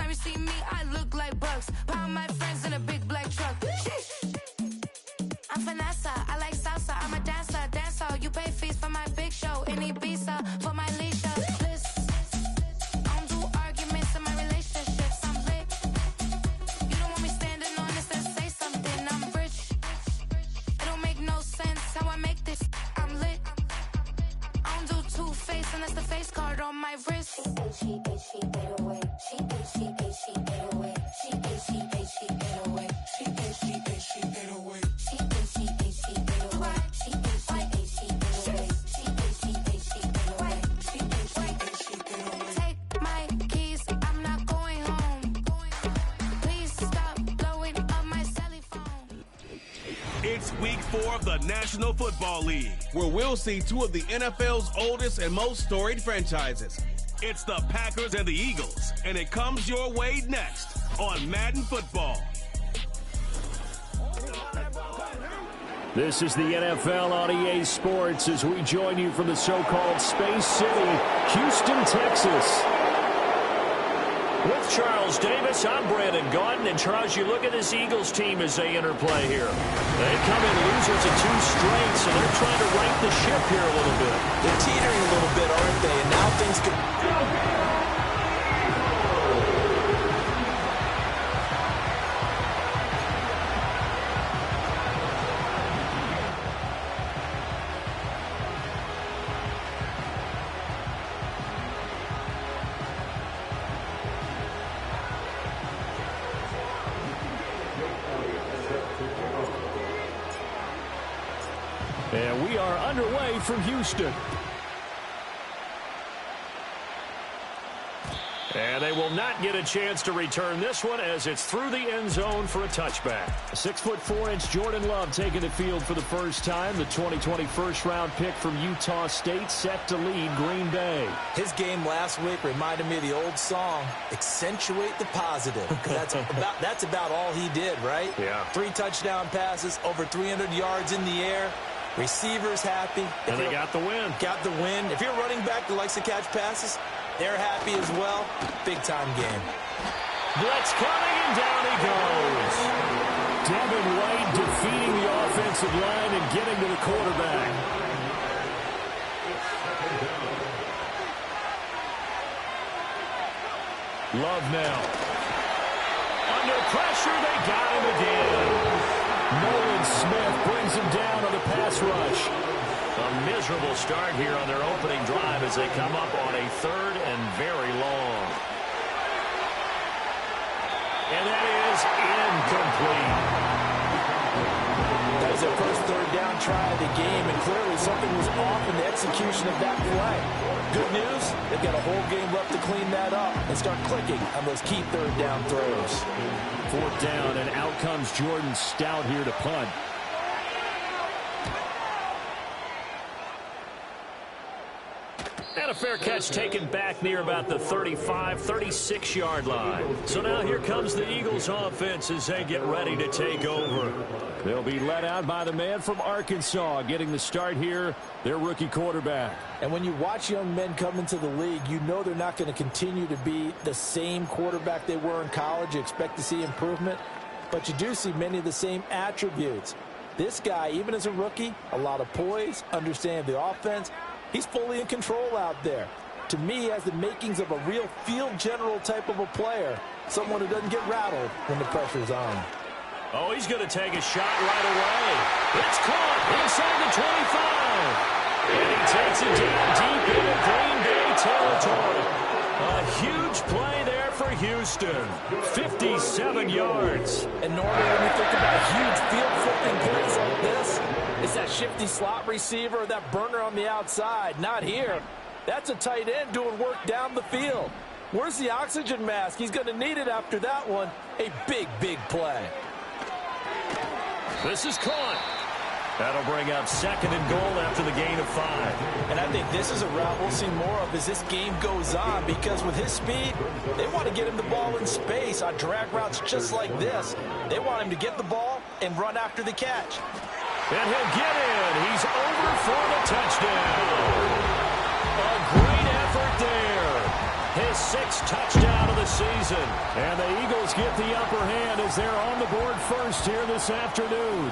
never see me, I look like Bugs. Pound my friends in a big black truck. I'm Vanessa, I like salsa, I'm a dancer, you pay fees for my big show, in Ibiza, for my leisure, bliss. I don't do arguments in my relationships, I'm lit. You don't want me standing on this and say something, I'm rich. It don't make no sense how I make this, I'm lit. I don't do two-face unless the face card on my wrist. She 808. She 808. She 808. She 808. She 808. She 808. She 808. She 808. Take my keys, I'm not going home. Please stop blowing up my celly phone. It's week 4 of the National Football League, where we'll see two of the NFL's oldest and most storied franchises. It's the Packers and the Eagles, and it comes your way next on Madden Football. This is the NFL on EA Sports as we join you from the so-called Space City, Houston, Texas. With Charles Davis, I'm Brandon Gaudin. And Charles, you look at this Eagles team as they enter play here. They come in losers of 2 straight, so they're trying to right the ship here a little bit. They're teetering a little bit, aren't they? And now things could... And we are underway from Houston. And they will not get a chance to return this one as it's through the end zone for a touchback. 6'4" Jordan Love taking the field for the first time. The 2020 first-round pick from Utah State set to lead Green Bay. His game last week reminded me of the old song, Accentuate the Positive. That's about all he did, right? Yeah. 3 touchdown passes, over 300 yards in the air. Receivers happy. And they got the win. Got the win. If you're a running back that likes to catch passes, they're happy as well. Big-time game. Blitz coming, and down he goes. Devin White defeating the offensive line and getting to the quarterback. Love now. Under pressure, they got him again. Nolan Smith brings him down on the pass rush. A miserable start here on their opening drive as they come up on a 3rd and very long. And that is incomplete. That was their first 3rd down try of the game, and clearly something was off in the execution of that play. Good news, they've got a whole game left to clean that up and start clicking on those key 3rd down throws. 4th down, and out comes Jordan Stout here to punt. And a fair catch taken back near about the 35, 36-yard line. So now here comes the Eagles offense as they get ready to take over. They'll be led out by the man from Arkansas getting the start here, their rookie quarterback. And when you watch young men come into the league, you know they're not going to continue to be the same quarterback they were in college. You expect to see improvement, but you do see many of the same attributes. This guy, even as a rookie, a lot of poise, understanding the offense. He's fully in control out there. To me, he has the makings of a real field general type of a player. Someone who doesn't get rattled when the pressure's on. Oh, he's going to take a shot right away. It's caught inside the 25. And he takes it down deep into Green Bay territory. A huge play there for Houston. 57 yards. And normally when you think about huge field flipping plays like this, it's that shifty slot receiver or that burner on the outside. Not here. That's a tight end doing work down the field. Where's the oxygen mask? He's going to need it after that one. A big, big play. This is caught. That'll bring up 2nd and goal after the gain of 5. And I think this is a route we'll see more of as this game goes on, because with his speed, they want to get him the ball in space on drag routes just like this. They want him to get the ball and run after the catch. And he'll get in. He's over for the touchdown. A great effort there. his 6th touchdown of the season. And the Eagles get the upper hand as they're on the board first here this afternoon.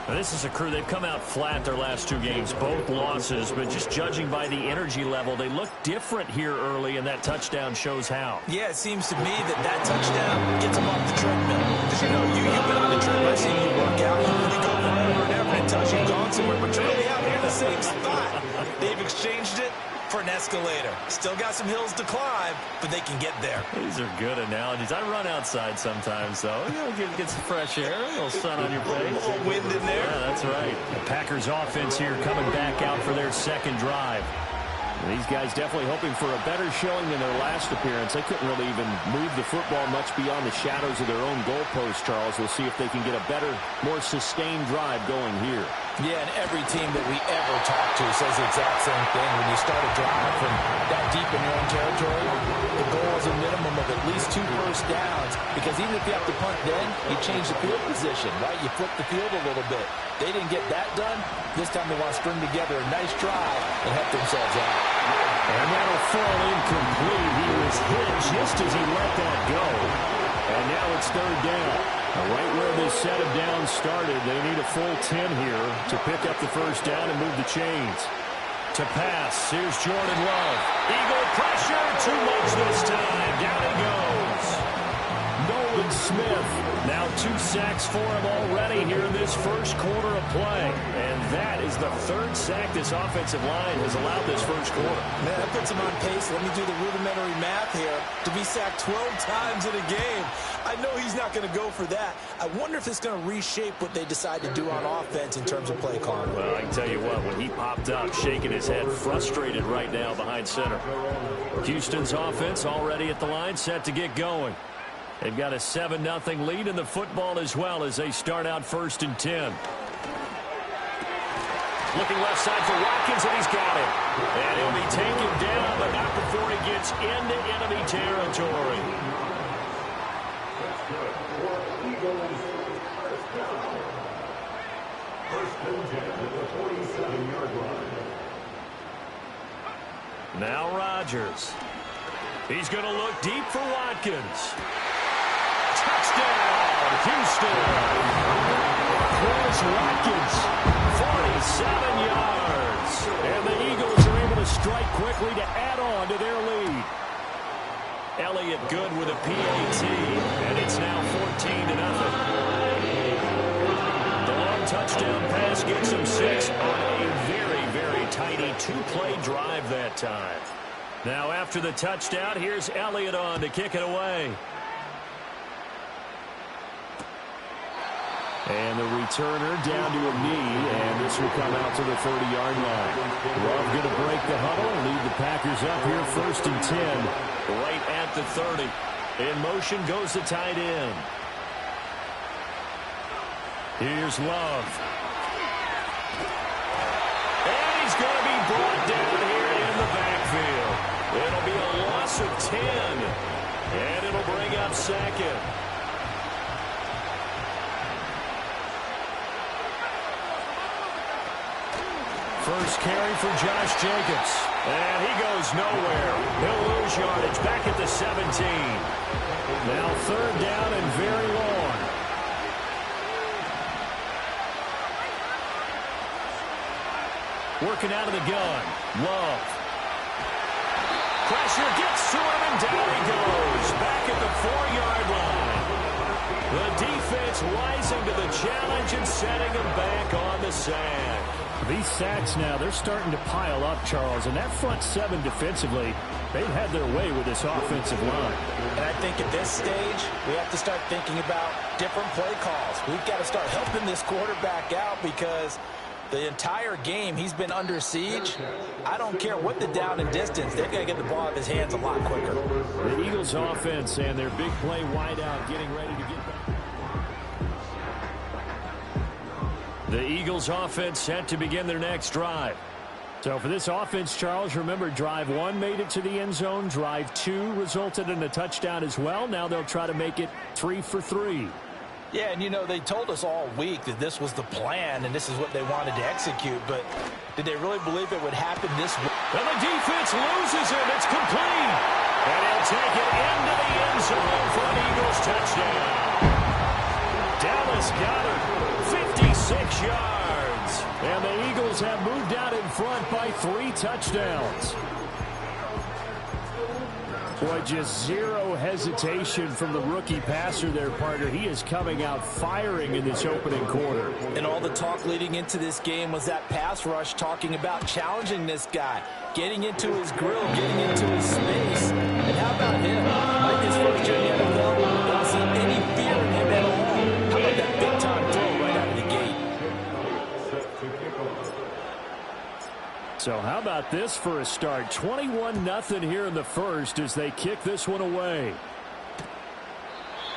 Now, this is a crew, they've come out flat their last 2 games, both losses, but just judging by the energy level, they look different here early, and that touchdown shows how. Yeah, it seems to me that touchdown gets them off the treadmill. Because, you know, you've been on the treadmill. I've seen you work out. You go forever and ever until you've gone somewhere, but you're really out here in the same spot. They've exchanged it for an escalator. Still got some hills to climb, but they can get there. These are good analogies. I run outside sometimes, though. You know, get some fresh air, a little sun on your face. A little wind in there. Yeah, that's right. The Packers offense here coming back out for their 2nd drive. And these guys definitely hoping for a better showing than their last appearance. They couldn't really even move the football much beyond the shadows of their own goalpost, Charles. We'll see if they can get a better, more sustained drive going here. Yeah, and every team that we ever talk to says the exact same thing. When you start a drive from that deep in your own territory, the goal is a minimum of at least 2 first downs. Because even if you have to punt then, you change the field position, right? You flip the field a little bit. They didn't get that done. This time they want to string together a nice drive and help themselves out. And that'll fall incomplete. He was hit just as he let that go. And now it's 3rd down. Right where this set of downs started, they need a full 10 here to pick up the 1st down and move the chains. To pass, here's Jordan Love. Eagle pressure, too much this time. Down he goes. Nolan Smith, now 2 sacks for him already here in this 1st quarter of play. And that is the 3rd sack this offensive line has allowed this 1st quarter. Man, that puts him on pace. Let me do the rudimentary math here. To be sacked 12 times in a game. I know he's not going to go for that. I wonder if it's going to reshape what they decide to do on offense in terms of play calling. Well, I can tell you what, when he popped up, shaking his head, frustrated right now behind center. Houston's offense already at the line, set to get going. They've got a 7-0 lead in the football as well as they start out 1st and 10. Looking left side for Watkins, and he's got it. And he'll be taken down, but not before he gets into enemy territory. Now Rodgers. He's going to look deep for Watkins. Touchdown, Houston. Chris Watkins, 47 yards. And the Eagles are able to strike quickly to add on to their lead. Elliott good with a PAT, and it's now 14-0. The long touchdown pass gets him 6 on a very, very tiny 2-play drive that time. Now after the touchdown, here's Elliott on to kick it away. And the returner down to a knee, and this will come out to the 30-yard line. Love going to break the huddle and lead the Packers up here 1st and 10. Right at the 30. In motion goes the tight end. Here's Love. And he's going to be brought down here in the backfield. It'll be a loss of 10. And it'll bring up 2nd. First carry for Josh Jacobs. And he goes nowhere. He'll lose yardage back at the 17. Now 3rd down and very long. Working out of the gun. Love. Pressure gets to him and down he goes. Back at the 4-yard line. The defense rising to the challenge and setting him back on the sack. These sacks now, they're starting to pile up, Charles. And that front 7 defensively, they've had their way with this offensive line. And I think at this stage, we have to start thinking about different play calls. We've got to start helping this quarterback out because the entire game he's been under siege. I don't care what the down and distance. They've got to get the ball out of his hands a lot quicker. The Eagles offense and their big play wideout getting ready to get back. The Eagles offense set to begin their next drive. So for this offense, Charles, remember drive 1 made it to the end zone. Drive 2 resulted in a touchdown as well. Now they'll try to make it 3 for 3. Yeah, and you know, they told us all week that this was the plan and this is what they wanted to execute, but did they really believe it would happen this way? And the defense loses it. It's complete. And he'll take it into the end zone for an Eagles touchdown. Dallas Goedert, 56 yards. And the Eagles have moved out in front by 3 touchdowns. Boy, just zero hesitation from the rookie passer there, partner. He is coming out firing in this opening quarter. And all the talk leading into this game was that pass rush talking about challenging this guy, getting into his grill, getting into his space. And how about him? Like his first year in the NFL, don't see any fear in him at all. How about that big-time throw right out of the gate? So how about this for a start? 21-0 here in the first as they kick this one away.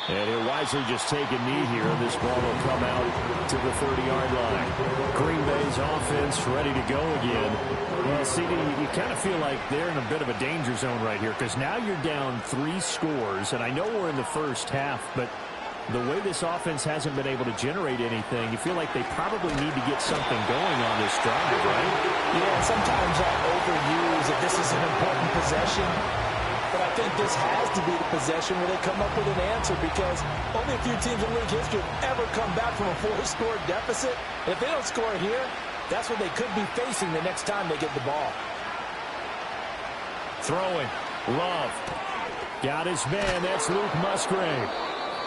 And he'll wisely just take a knee here. This ball will come out to the 30-yard line. Green Bay's offense ready to go again. Well, CD, you kind of feel like they're in a bit of a danger zone right here because now you're down 3 scores. And I know we're in the first half, but the way this offense hasn't been able to generate anything, you feel like they probably need to get something going on this drive, right? Yeah, sometimes I overuse that this is an important possession, but I think this has to be the possession where they come up with an answer because only a few teams in league history have ever come back from a 4-score deficit. And if they don't score here, that's what they could be facing the next time they get the ball. Throwing. Love. Got his man. That's Luke Musgrave.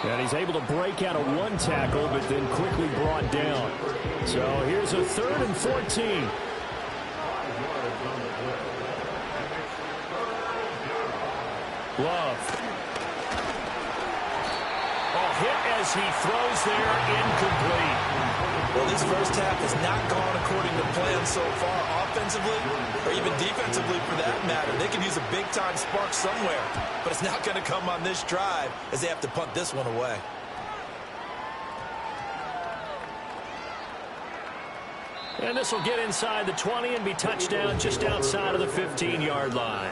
And he's able to break out of 1 tackle, but then quickly brought down. So here's a 3rd and 14. Love. Oh, hit as he throws there, incomplete. Well, this first half has not gone according to plan so far, offensively or even defensively for that matter. They can use a big-time spark somewhere, but it's not going to come on this drive as they have to punt this one away. And this will get inside the 20 and be touchdown just outside of the 15-yard line.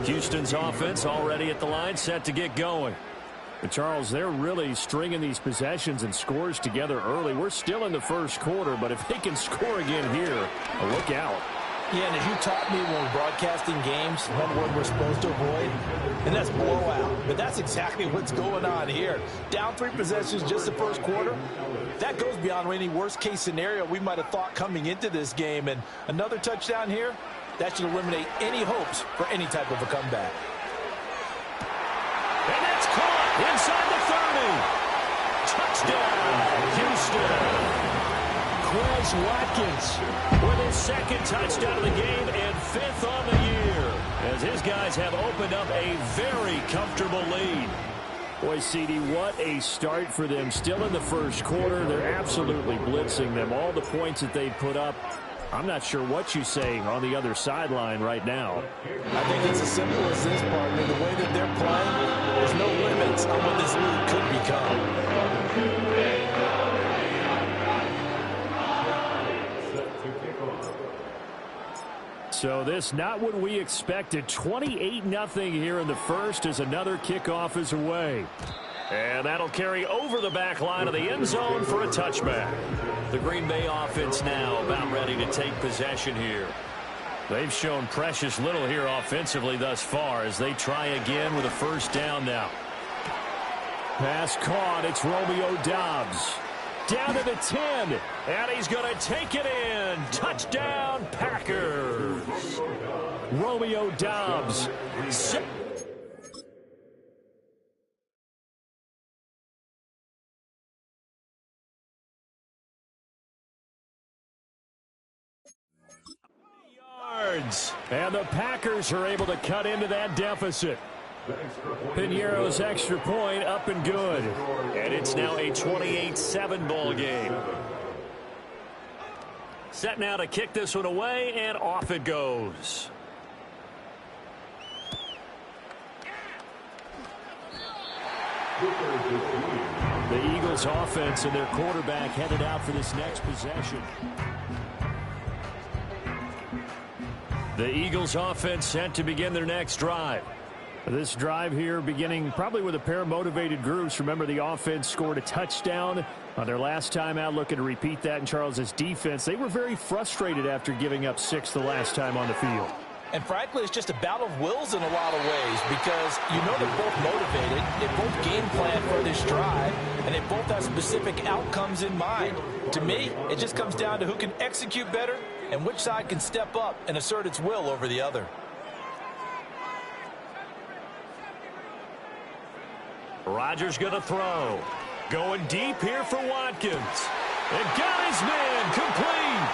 Houston's offense already at the line, set to get going. But Charles, they're really stringing these possessions and scores together early. We're still in the first quarter, but if they can score again here, look out. Yeah, and as you taught me when we're broadcasting games, one word we're supposed to avoid, and that's blowout. But that's exactly what's going on here. Down 3 possessions just the first quarter. That goes beyond any worst-case scenario we might have thought coming into this game. And another touchdown here, that should eliminate any hopes for any type of a comeback. And that's caught inside the 30. Touchdown, Houston. Quez Watkins with his 2nd touchdown of the game and 5th on the year, as his guys have opened up a very comfortable lead. Boy, CD, what a start for them. Still in the first quarter. They're absolutely blitzing them. All the points that they put up, I'm not sure what you say on the other sideline right now. I think it's as simple as this, partner. The way that they're playing, there's no limits on what this league could become. So this not what we expected. 28-0 here in the first as another kickoff is away. And that'll carry over the back line of the end zone for a touchback. The Green Bay offense now about ready to take possession here. They've shown precious little here offensively thus far as they try again with a first down now. Pass caught. It's Romeo Doubs. Down to the 10. And he's going to take it in. Touchdown, Packers. Romeo Doubs. And the Packers are able to cut into that deficit. Piñeiro's extra point up and good. And it's now a 28-7 ball game. Set now to kick this one away, and off it goes. The Eagles offense and their quarterback headed out for this next possession. The Eagles offense set to begin their next drive. This drive here beginning probably with a pair of motivated groups. Remember, the offense scored a touchdown on their last time out, looking to repeat that in Charles's defense. They were very frustrated after giving up 6 the last time on the field. And frankly, it's just a battle of wills in a lot of ways because you know they're both motivated, they both game plan for this drive, and they both have specific outcomes in mind. To me, it just comes down to who can execute better and which side can step up and assert its will over the other. Rodgers going to throw. Going deep here for Watkins. And got his man complete.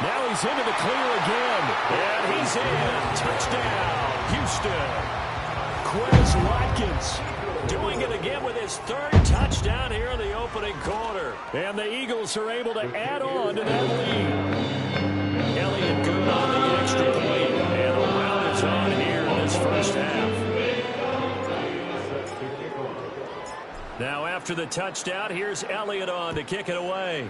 Now he's into the clear again. And he's in. Touchdown, Houston. Quez Watkins doing it again with his 3rd touchdown here in the opening quarter. And the Eagles are able to add on to that lead. Elliott good on the extra point. And the round is on here in this first half. Now after the touchdown, here's Elliott on to kick it away.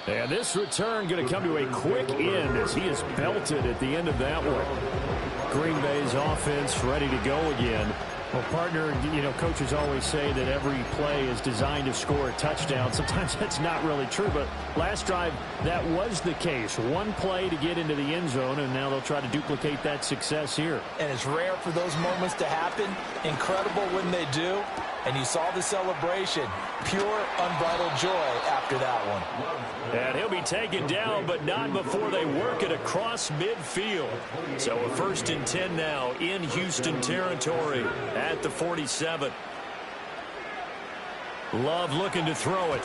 And this return going to come to a quick end as he is belted at the end of that one. Green Bay's offense ready to go again. Well, partner, you know, coaches always say that every play is designed to score a touchdown. Sometimes that's not really true, but last drive, that was the case. One play to get into the end zone, and now they'll try to duplicate that success here. And it's rare for those moments to happen. Incredible when they do. And you saw the celebration. Pure, unbridled joy after that one. And he'll be taken down, but not before they work it across midfield. So a 1st and 10 now in Houston territory at the 47. Love looking to throw it.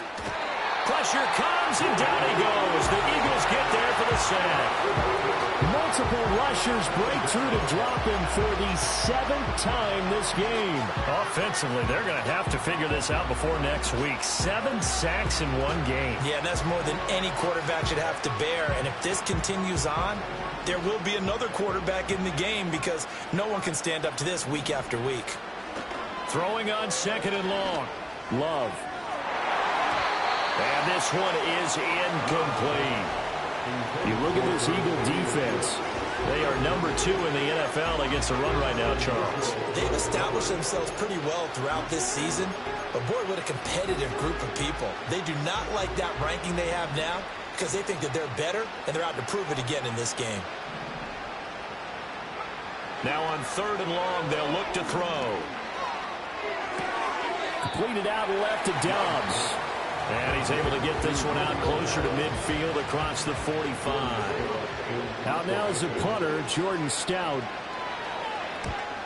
Pressure comes, and down he goes. The Eagles get there for the sack. Multiple rushers break through to drop him for the 7th time this game. Offensively, they're going to have to figure this out before next week. 7 sacks in one game. Yeah, that's more than any quarterback should have to bear. And if this continues on, there will be another quarterback in the game because no one can stand up to this week after week. Throwing on 2nd and long. Love. And this one is incomplete. You look at this Eagle defense. They are number 2 in the NFL against the run right now, Charles. They've established themselves pretty well throughout this season. But, boy, what a competitive group of people. They do not like that ranking they have now because they think that they're better, and they're out to prove it again in this game. Now on 3rd and long, they'll look to throw. Completed out left to Dobbs. And he's able to get this one out closer to midfield across the 45. Out now is the punter, Jordan Stout.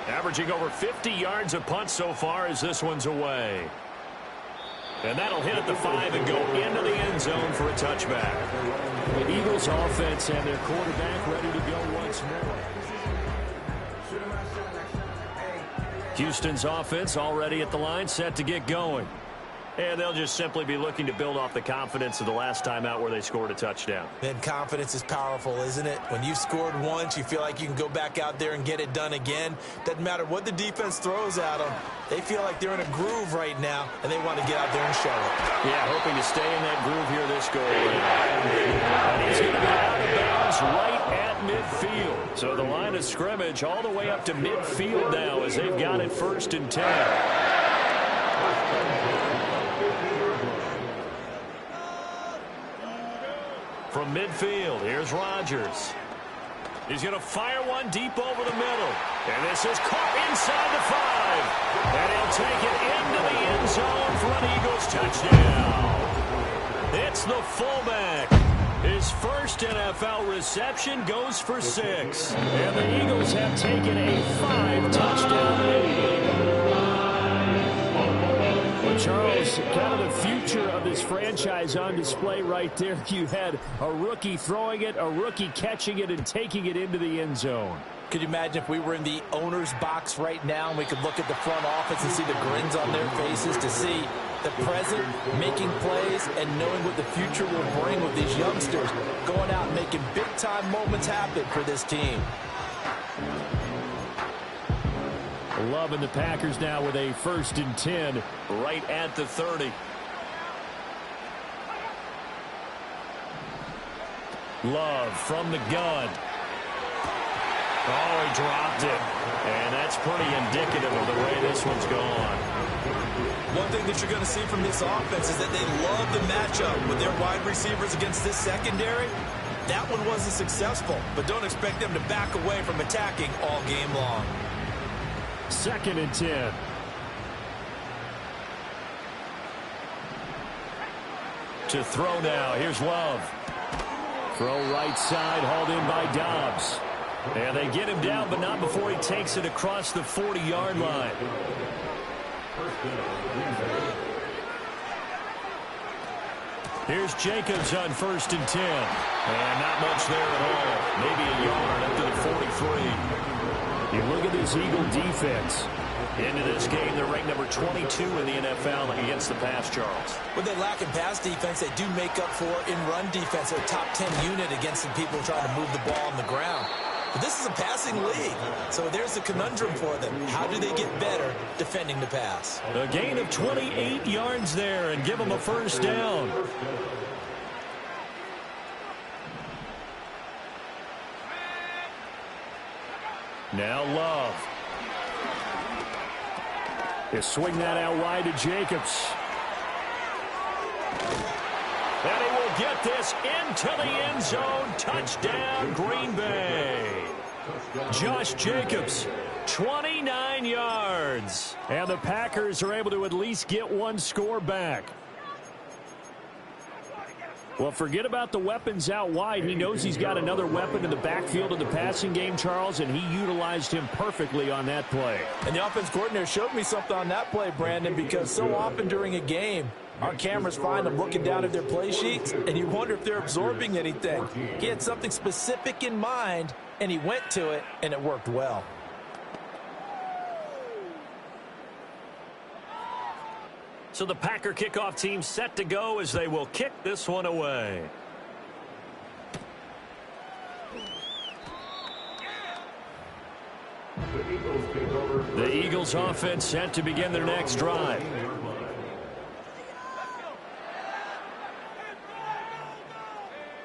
Averaging over 50 yards a punt so far as this one's away. And that'll hit at the 5 and go into the end zone for a touchback. The Eagles offense and their quarterback ready to go once more. Houston's offense already at the line, set to get going. And they'll just simply be looking to build off the confidence of the last time out where they scored a touchdown. Then confidence is powerful, isn't it? When you've scored once, you feel like you can go back out there and get it done again. Doesn't matter what the defense throws at them. They feel like they're in a groove right now, and they want to get out there and show it. Yeah, hoping to stay in that groove here this go around. And he's going to be out of bounds right at midfield. So the line of scrimmage all the way up to midfield now as they've got it 1st and 10. From midfield, here's Rodgers. He's going to fire one deep over the middle. And this is caught inside the 5. And he'll take it into the end zone for an Eagles touchdown. It's the fullback. His first NFL reception goes for 6. And the Eagles have taken a 5-touchdown lead. Charles, kind of the future of this franchise on display right there. You had a rookie throwing it, a rookie catching it, and taking it into the end zone. Could you imagine if we were in the owner's box right now and we could look at the front office and see the grins on their faces to see the present making plays and knowing what the future will bring with these youngsters going out and making big-time moments happen for this team. Love and the Packers now with a 1st and 10 right at the 30. Love from the gun. Oh, he dropped it. And that's pretty indicative of the way this one's gone. One thing that you're going to see from this offense is that they love the matchup with their wide receivers against this secondary. That one wasn't successful, but don't expect them to back away from attacking all game long. 2nd and 10. To throw now. Here's Love. Throw right side, hauled in by Dobbs. And they get him down, but not before he takes it across the 40-yard line. Here's Jacobs on 1st and 10. And not much there at all. Maybe a yard up to the 43. You look at this Eagle defense. Into this game, they're ranked number 22 in the NFL against the pass, Charles. When they lack in pass defense, they do make up for in run defense. They're a top 10 unit against the people trying to move the ball on the ground. But this is a passing league, so there's a conundrum for them. How do they get better defending the pass? A gain of 28 yards there and give them a 1st down. Now Love. He'll swing that out wide to Jacobs. And he will get this into the end zone. Touchdown, Green Bay. Josh Jacobs, 29 yards. And the Packers are able to at least get one score back. Well, forget about the weapons out wide. He knows he's got another weapon in the backfield of the passing game, Charles, and he utilized him perfectly on that play. And the offense coordinator showed me something on that play, Brandon, because so often during a game, our cameras find them looking down at their play sheets, and you wonder if they're absorbing anything. He had something specific in mind, and he went to it, and it worked well. So the Packer kickoff team set to go as they will kick this one away. The Eagles offense set to begin their next drive.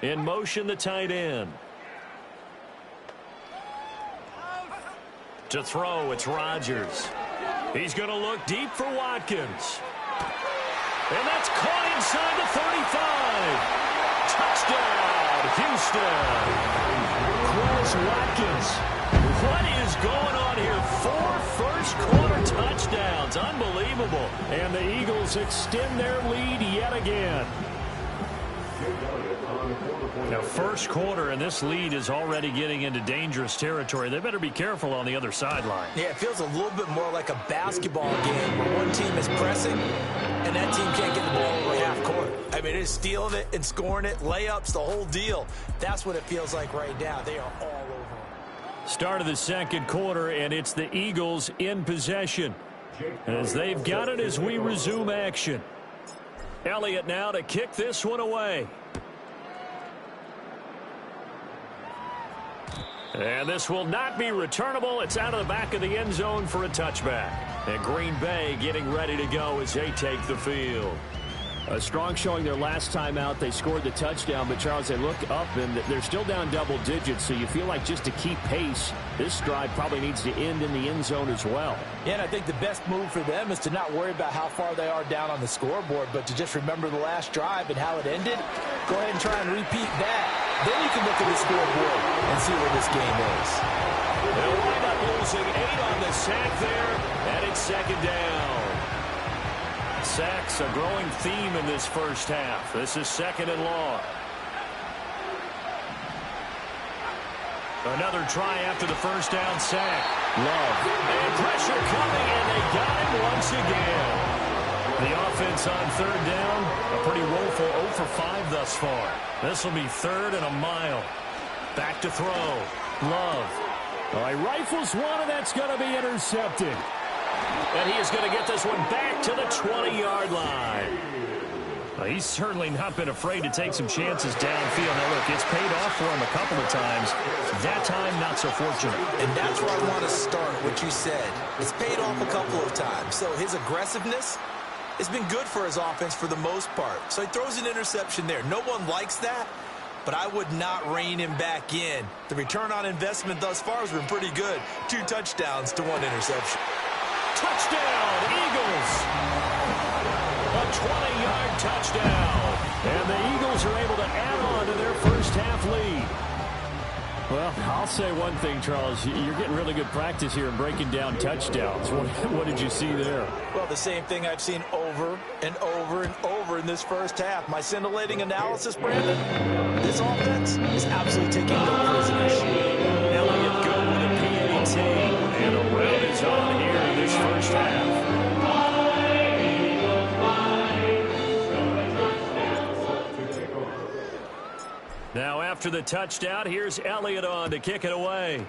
In motion, the tight end. To throw, it's Rodgers. He's going to look deep for Watkins. And that's caught inside the 35. Touchdown, Houston. Quez Watkins. What is going on here? 4 first-quarter touchdowns. Unbelievable. And the Eagles extend their lead yet again. Now, first quarter, and this lead is already getting into dangerous territory. They better be careful on the other sideline. Yeah, it feels a little bit more like a basketball game where one team is pressing and that team can't get the ball over half court. I mean, it's stealing it and scoring it, layups, the whole deal. That's what it feels like right now. They are all over. Start of the second quarter, and it's the Eagles in possession as they've got it as we resume action. Elliott now to kick this one away. And this will not be returnable. It's out of the back of the end zone for a touchback. And Green Bay getting ready to go as they take the field. A strong showing their last time out. They scored the touchdown, but Charles, they look up and they're still down double digits, so you feel like just to keep pace, this drive probably needs to end in the end zone as well. Yeah, and I think the best move for them is to not worry about how far they are down on the scoreboard, but to just remember the last drive and how it ended. Go ahead and try and repeat that. Then you can look at the scoreboard and see where this game is. They'll wind up losing 8 on the sack there, and it's second down. Sacks a growing theme in this first half. This is second and long. Another try after the first down sack. Love. And pressure coming, and they got him once again. The offense on third down, a pretty woeful 0 for 5 thus far. This will be third and a mile. Back to throw. Love. All right, rifles one, and that's going to be intercepted. And he is going to get this one back to the 20-yard line. Well, he's certainly not been afraid to take some chances downfield. Now, look, it's paid off for him a couple of times. That time, not so fortunate. And that's where I want to start, what you said. It's paid off a couple of times. So his aggressiveness has been good for his offense for the most part. So he throws an interception there. No one likes that. but I would not rein him back in. The return on investment thus far has been pretty good. 2 touchdowns to 1 interception. Touchdown, Eagles! A 20-yard touchdown. And the Eagles are able to add on to their first half lead. Well, I'll say one thing, Charles. You're getting really good practice here in breaking down touchdowns. What did you see there? Well, the same thing I've seen over and over and over in this first half. My scintillating analysis, Brandon, this offense is absolutely taking no prisoners. Elliott good with a PAT. And a round is on here in this first half. Now after the touchdown, here's Elliott on to kick it away.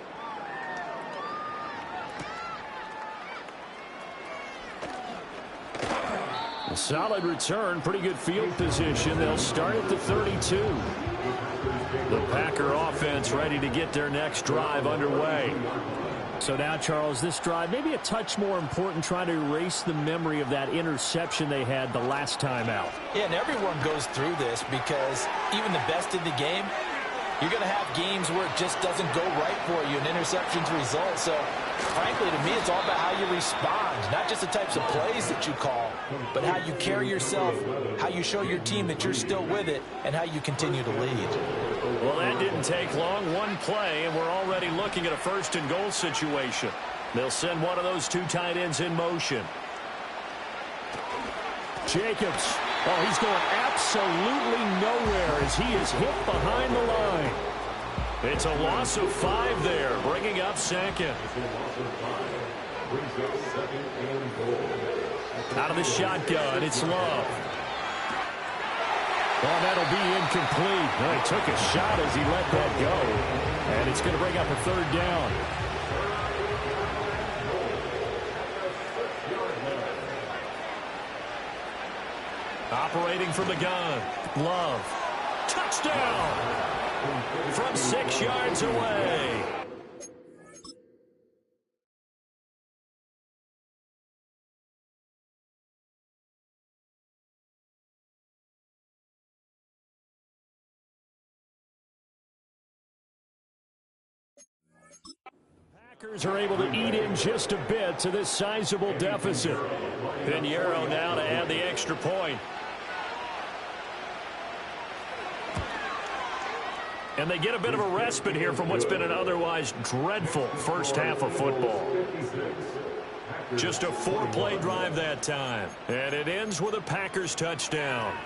A solid return, pretty good field position. They'll start at the 32. The Packer offense ready to get their next drive underway. So now, Charles, this drive maybe a touch more important, trying to erase the memory of that interception they had the last time out. Yeah, and everyone goes through this because even the best in the game, you're going to have games where it just doesn't go right for you, and interceptions result. So, frankly, to me, it's all about how you respond, not just the types of plays that you call, but how you carry yourself, how you show your team that you're still with it, and how you continue to lead. Well, that didn't take long. One play, and we're already looking at a first-and-goal situation. They'll send one of those 2 tight ends in motion. Jacobs. Oh, he's going absolutely nowhere as he is hit behind the line. It's a loss of 5 there, bringing up second. Out of the shotgun, it's Love. Well, that'll be incomplete. Well, he took a shot as he let that go. And it's going to bring up a 3rd down. Operating from the gun, Love. Touchdown! From 6 yards away. Packers are able to eat in just a bit to this sizable deficit. Pinheiro now to add the extra point. And they get a bit of a respite here from what's been an otherwise dreadful first half of football. Just a 4-play drive that time. And it ends with a Packers touchdown.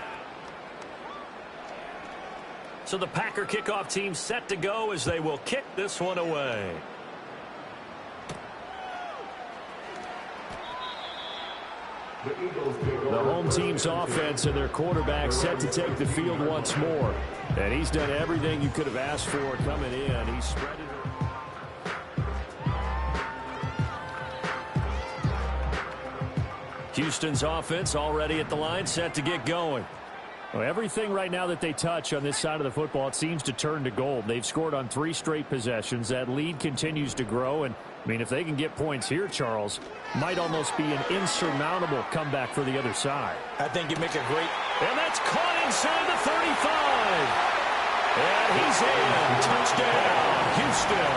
So the Packer kickoff team set to go as they will kick this one away. The home team's offense and their quarterback set to take the field once more. And he's done everything you could have asked for coming in. He's spread it. Houston's offense already at the line, set to get going. Well, everything right now that they touch on this side of the football, it seems to turn to gold. They've scored on 3 straight possessions. That lead continues to grow. And, I mean, if they can get points here, Charles, might almost be an insurmountable comeback for the other side. I think you make a great... And that's caught inside the 35. And he's in. Touchdown, Houston.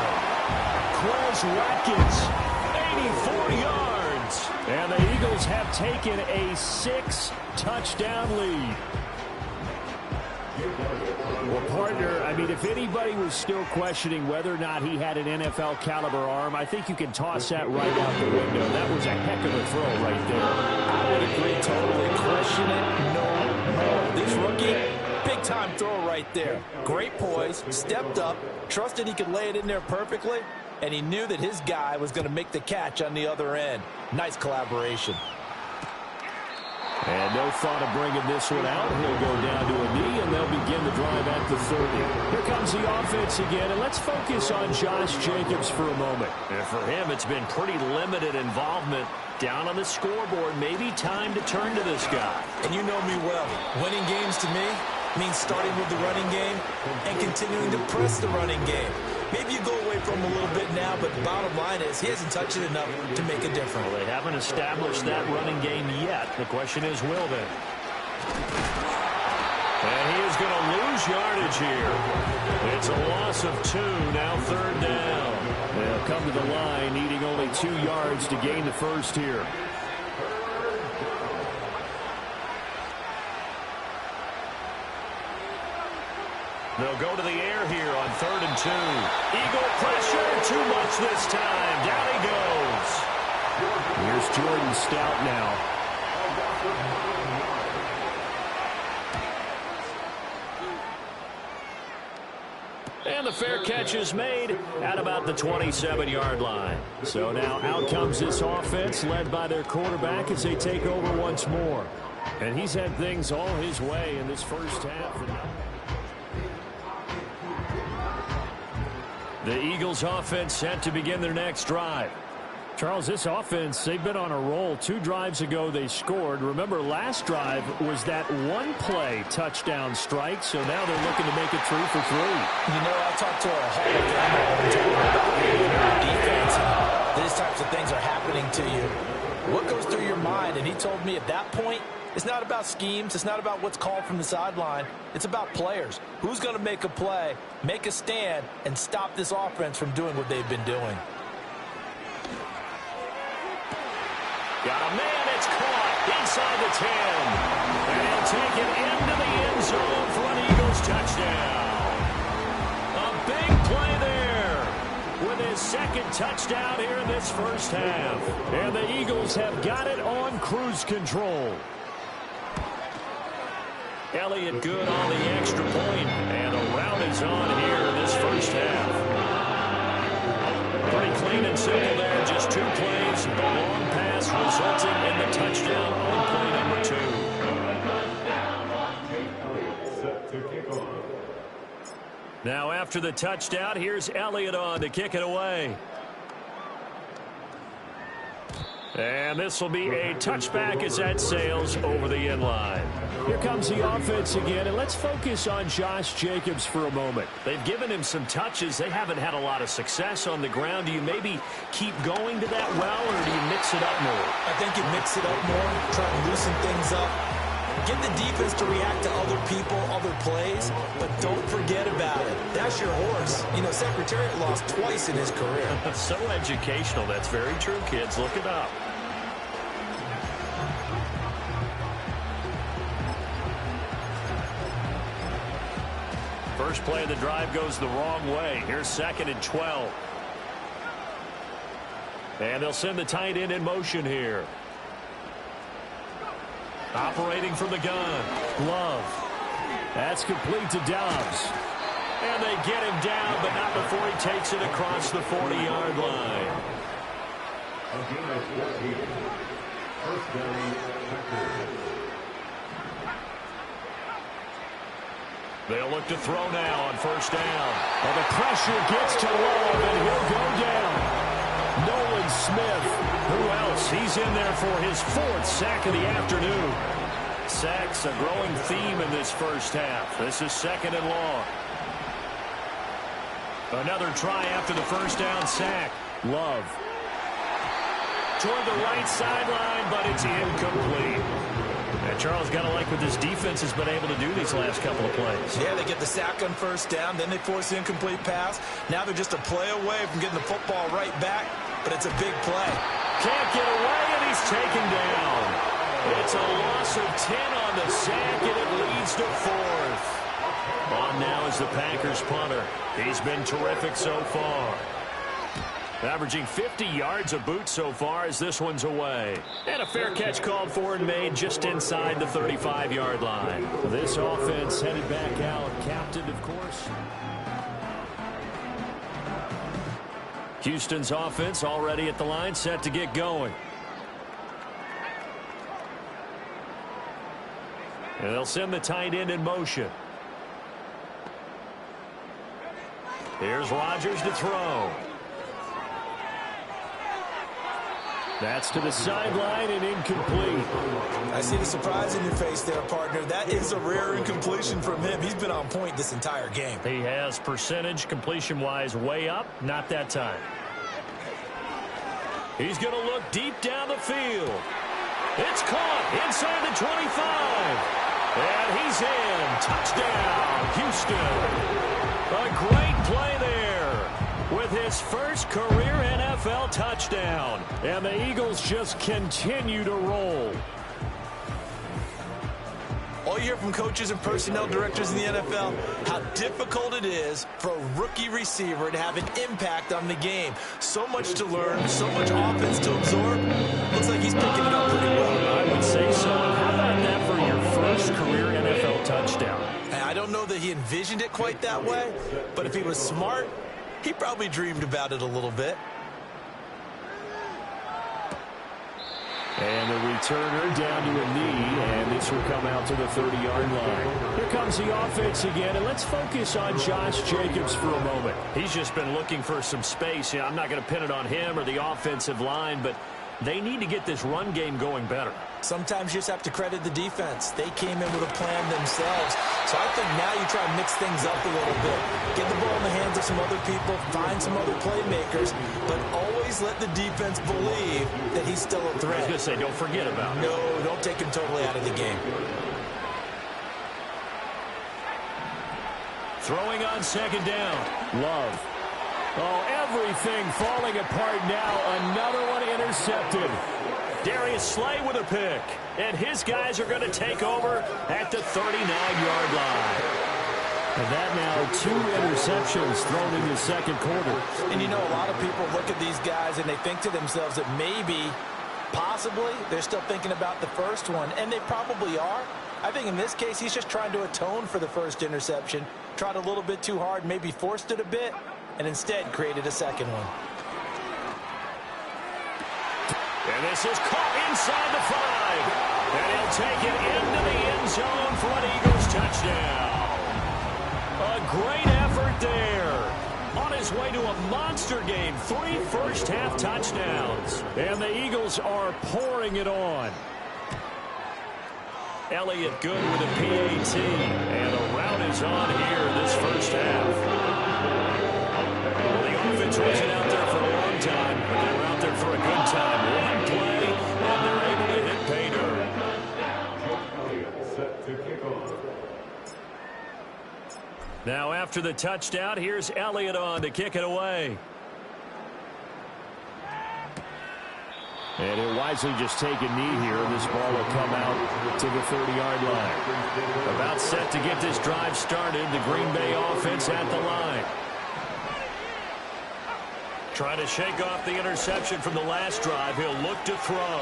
Quez Watkins, 84 yards. And the Eagles have taken a 6-touchdown lead. Well, partner, I mean, if anybody was still questioning whether or not he had an NFL caliber arm, I think you can toss that right out the window. That was a heck of a throw right there. I would agree totally. Question it no more. This rookie, big-time throw right there. Great poise, stepped up, trusted he could lay it in there perfectly, and he knew that his guy was going to make the catch on the other end. Nice collaboration. And no thought of bringing this one out. He'll go down to a knee, and they'll begin the drive at the 30. Here comes the offense again, and let's focus on Josh Jacobs for a moment. And for him, it's been pretty limited involvement. Down on the scoreboard, maybe time to turn to this guy. And you know me well. Winning games to me means starting with the running game and continuing to press the running game. Maybe you go away from him a little bit now, but the bottom line is he hasn't touched it enough to make a difference. Well, they haven't established that running game yet. The question is, will they? And he is going to lose yardage here. It's a loss of 2, now 3rd down. They'll come to the line, needing only 2 yards to gain the first here. They'll go to the air here on 3rd and 2. Eagle pressure, too much this time. Down he goes. Here's Jordan Stout now. And the fair catch is made at about the 27-yard line. So now out comes this offense led by their quarterback as they take over once more. And he's had things all his way in this first half. The Eagles offense set to begin their next drive. Charles, this offense, they've been on a roll. 2 drives ago they scored. Remember, last drive was that one-play touchdown strike, so now they're looking to make it 3 for 3. You know, I talked to a Hall of Famer all the time about defense, and these types of things are happening to you. What goes through your mind? And he told me at that point, it's not about schemes. It's not about what's called from the sideline. It's about players. Who's going to make a play, make a stand, and stop this offense from doing what they've been doing? Got a man, it's caught inside the 10. And he'll take it into the end zone for an Eagles touchdown. A big play there with his 2nd touchdown here in this first half. And the Eagles have got it on cruise control. Elliott good on the extra point, and a rout is on here in this first half. Pretty clean and simple there, just 2 plays. The long pass resulting in the touchdown on play number 2. Now after the touchdown, here's Elliott on to kick it away. And this will be a touchback as that sails over the end line. Here comes the offense again, and let's focus on Josh Jacobs for a moment. They've given him some touches. They haven't had a lot of success on the ground. Do you maybe keep going to that well, or do you mix it up more? I think you mix it up more, try to loosen things up. Get the defense to react to other people, other plays, but don't forget about it. That's your horse. You know, Secretariat lost twice in his career. So educational. That's very true, kids. Look it up. First play of the drive goes the wrong way. Here's 2nd and 12. And they'll send the tight end in motion here. Operating from the gun. Love. That's complete to Dobbs. And they get him down, but not before he takes it across the 40-yard line. They'll look to throw now on 1st down. Well, the pressure gets to Love, and he'll go down. Nolan Smith, who else? He's in there for his 4th sack of the afternoon. Sacks a growing theme in this first half. This is 2nd and long. Another try after the 1st down sack. Love. Toward the right sideline, but it's incomplete. And Charles, got to like what this defense has been able to do these last couple of plays. Yeah, they get the sack on 1st down, then they force the incomplete pass. Now they're just a play away from getting the football right back, but it's a big play. Can't get away, and he's taken down. It's a loss of 10 on the sack, and it leads to 4th. On now is the Packers punter. He's been terrific so far. Averaging 50 yards a boot so far as this one's away. And a fair catch called for and made just inside the 35-yard line. This offense headed back out, captained, of course. Houston's offense already at the line, set to get going. And they'll send the tight end in motion. Here's Rodgers to throw. That's to the sideline and incomplete. I see the surprise in your face there, partner. That is a rare incompletion from him. He's been on point this entire game. He has percentage completion-wise way up. Not that time. He's going to look deep down the field. It's caught inside the 25. And he's in. Touchdown, Houston. A great play there with his first career NFL touchdown. And the Eagles just continue to roll. All you hear from coaches and personnel directors in the NFL, how difficult it is for a rookie receiver to have an impact on the game. So much to learn, so much offense to absorb. Looks like he's picking it up pretty well. I would say so. And how about that for your first career NFL touchdown? I don't know that he envisioned it quite that way, but if he was smart, he probably dreamed about it a little bit. And the returner down to a knee, and this will come out to the 30-yard line. Here comes the offense again, and let's focus on Josh Jacobs for a moment. He's just been looking for some space. I'm not going to pin it on him or the offensive line, but they need to get this run game going better. Sometimes you just have to credit the defense. They came in with a plan themselves. So I think now you try to mix things up a little bit. Get the ball in the hands of some other people, find some other playmakers, but always let the defense believe that he's still a threat. I was going to say, don't forget about it. No, don't take him totally out of the game. Throwing on second down. Love. Oh, everything falling apart now. Another one intercepted. Darius Slay with a pick. And his guys are going to take over at the 39-yard line. And that now 2 interceptions thrown in the second quarter. And you know, a lot of people look at these guys and they think to themselves that maybe, possibly, they're still thinking about the first one. And they probably are. I think in this case, he's just trying to atone for the first interception. Tried a little bit too hard, maybe forced it a bit, and instead created a second one. And this is caught inside the 5. And he'll take it into the end zone for an Eagles touchdown. A great effort there. On his way to a monster game. 3 first-half touchdowns. And the Eagles are pouring it on. Elliott good with a PAT. And a rout is on here this first half. Well, the offense wasn't out there for a long time, but they were out there for a good time. One play, and they're able to hit pay dirt. Now after the touchdown, here's Elliott on to kick it away. And he'll wisely just take a knee here, and this ball will come out to the 30-yard line. About set to get this drive started, the Green Bay offense at the line. Trying to shake off the interception from the last drive. He'll look to throw.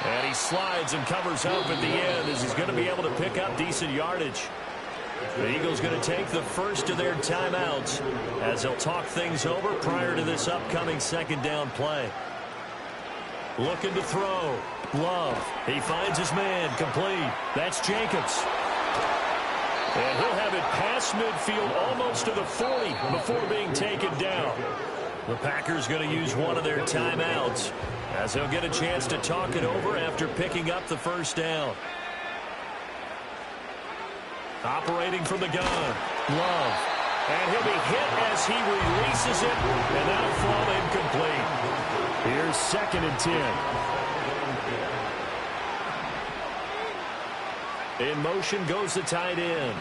And he slides and covers up at the end as he's going to be able to pick up decent yardage. The Eagles going to take the first of their timeouts as they'll talk things over prior to this upcoming second down play. Looking to throw. Love. He finds his man. Complete. That's Jacobs. And he'll have it past midfield almost to the 40 before being taken down. The Packers going to use one of their timeouts as they'll get a chance to talk it over after picking up the first down. Operating from the gun. Love. And he'll be hit as he releases it, and that'll fall incomplete. Here's 2nd and 10. In motion goes the tight end.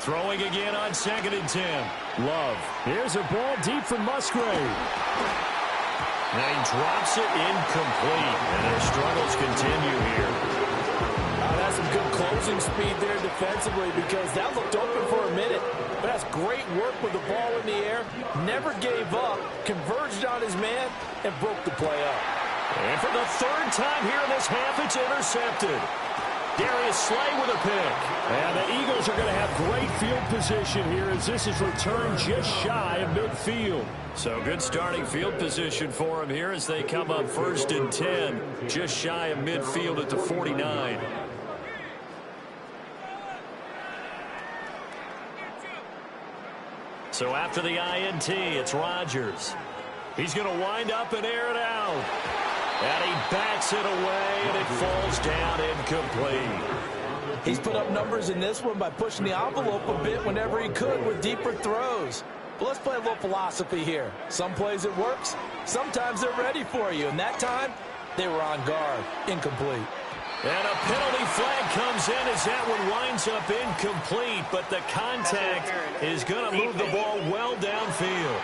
Throwing again on 2nd and 10. Love. Here's a ball deep from Musgrave. Now he drops it incomplete, and their struggles continue here. That's some good closing speed there defensively because that looked open for a minute. But that's great work with the ball in the air. Never gave up, converged on his man, and broke the play up. And for the 3rd time here in this half, it's intercepted. Darius Slay with a pick. And the Eagles are going to have great field position here as this is returned just shy of midfield. So good starting field position for them here as they come up 1st and 10, just shy of midfield at the 49. So after the INT, it's Rodgers. He's going to wind up and air it out. And he bats it away, and it falls down incomplete. He's put up numbers in this one by pushing the envelope a bit whenever he could with deeper throws. But let's play a little philosophy here. Some plays it works. Sometimes they're ready for you. And that time, they were on guard. Incomplete. And a penalty flag comes in as that one winds up incomplete, but the contact is going to move the ball well downfield.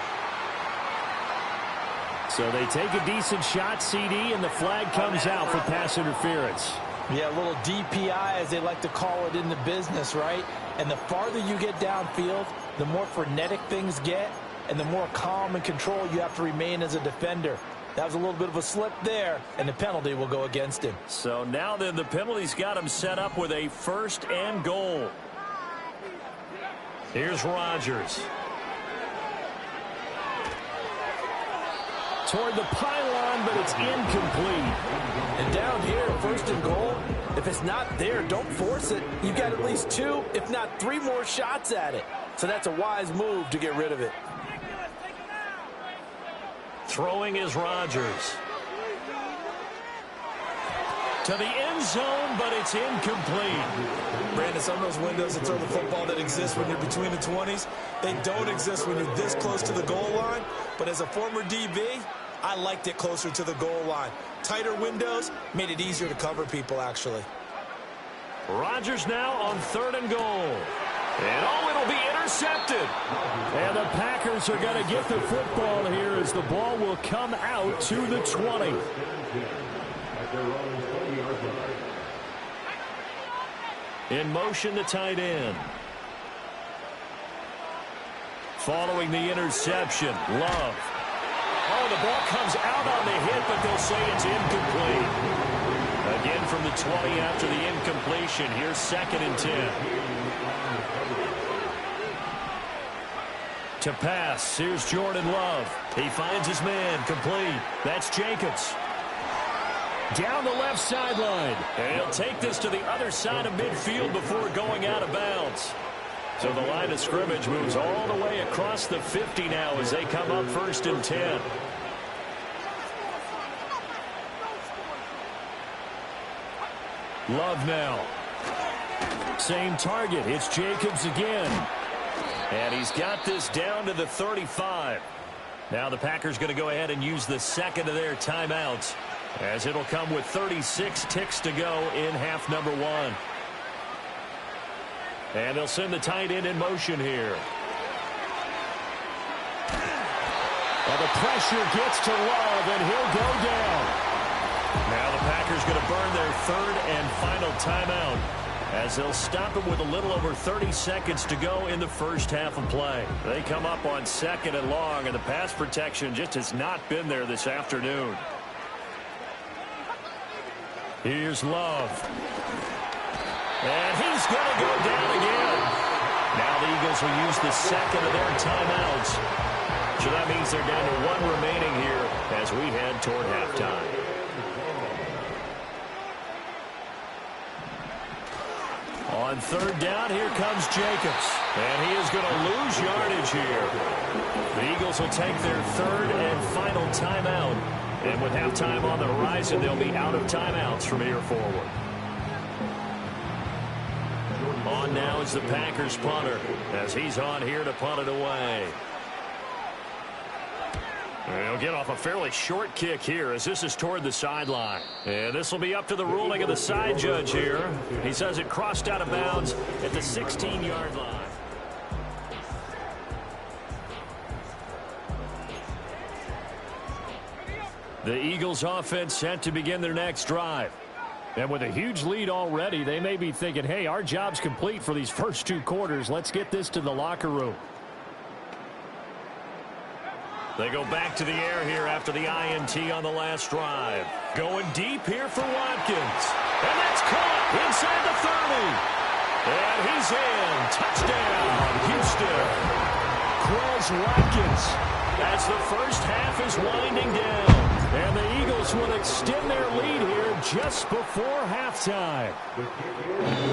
So they take a decent shot, CD, and the flag comes out for pass interference. Yeah, a little DPI, as they like to call it in the business, right? And the farther you get downfield, the more frenetic things get, and the more calm and control you have to remain as a defender. That was a little bit of a slip there, and the penalty will go against him. So now then, the penalty's got him set up with a 1st and goal. Here's Rodgers. Toward the pylon, but it's incomplete. And down here, 1st and goal, if it's not there, don't force it. You've got at least 2, if not 3 more shots at it. So that's a wise move to get rid of it. Throwing is Rodgers. To the end zone, but it's incomplete. Brandon, some of those windows to throw the football that exist when you're between the 20s, they don't exist when you're this close to the goal line. But as a former DB, I liked it closer to the goal line. Tighter windows made it easier to cover people, actually. Rodgers now on 3rd and goal. And it'll be intercepted. And the Packers are going to get the football here as the ball will come out to the 20. In motion, the tight end. Following the interception, Love. Oh, the ball comes out on the hit, but they'll say it's incomplete. Again from the 20 after the incompletion. Here's 2nd and 10. To pass, here's Jordan Love. He finds his man, complete. That's Jacobs. Down the left sideline. And he'll take this to the other side of midfield before going out of bounds. So the line of scrimmage moves all the way across the 50 now as they come up 1st and 10. Love now. Same target. It's Jacobs again. And he's got this down to the 35. Now the Packers going to go ahead and use the 2nd of their timeouts, as it'll come with 36 ticks to go in half number 1. And they'll send the tight end in motion here. And the pressure gets to Love, and he'll go down. Now the Packers going to burn their 3rd and final timeout, as they'll stop him with a little over 30 seconds to go in the first half of play. They come up on 2nd and long, and the pass protection just has not been there this afternoon. Here's Love. And he's going to go down again. Now the Eagles will use the 2nd of their timeouts. So that means they're down to 1 remaining here as we head toward halftime. On 3rd down, here comes Jacobs. And he is going to lose yardage here. The Eagles will take their 3rd and final timeout. And with halftime on the horizon, they'll be out of timeouts from here forward. On now is the Packers punter, as he's on here to punt it away. And he'll get off a fairly short kick here, as this is toward the sideline. And this will be up to the ruling of the side judge here. He says it crossed out of bounds at the 16-yard line. The Eagles offense set to begin their next drive. And with a huge lead already, they may be thinking, hey, our job's complete for these first 2 quarters. Let's get this to the locker room. They go back to the air here after the INT on the last drive. Going deep here for Watkins. And that's caught inside the 30. And he's in. Touchdown, Houston. Quez Watkins, as the first half is winding down. And the Eagles will extend their lead here just before halftime.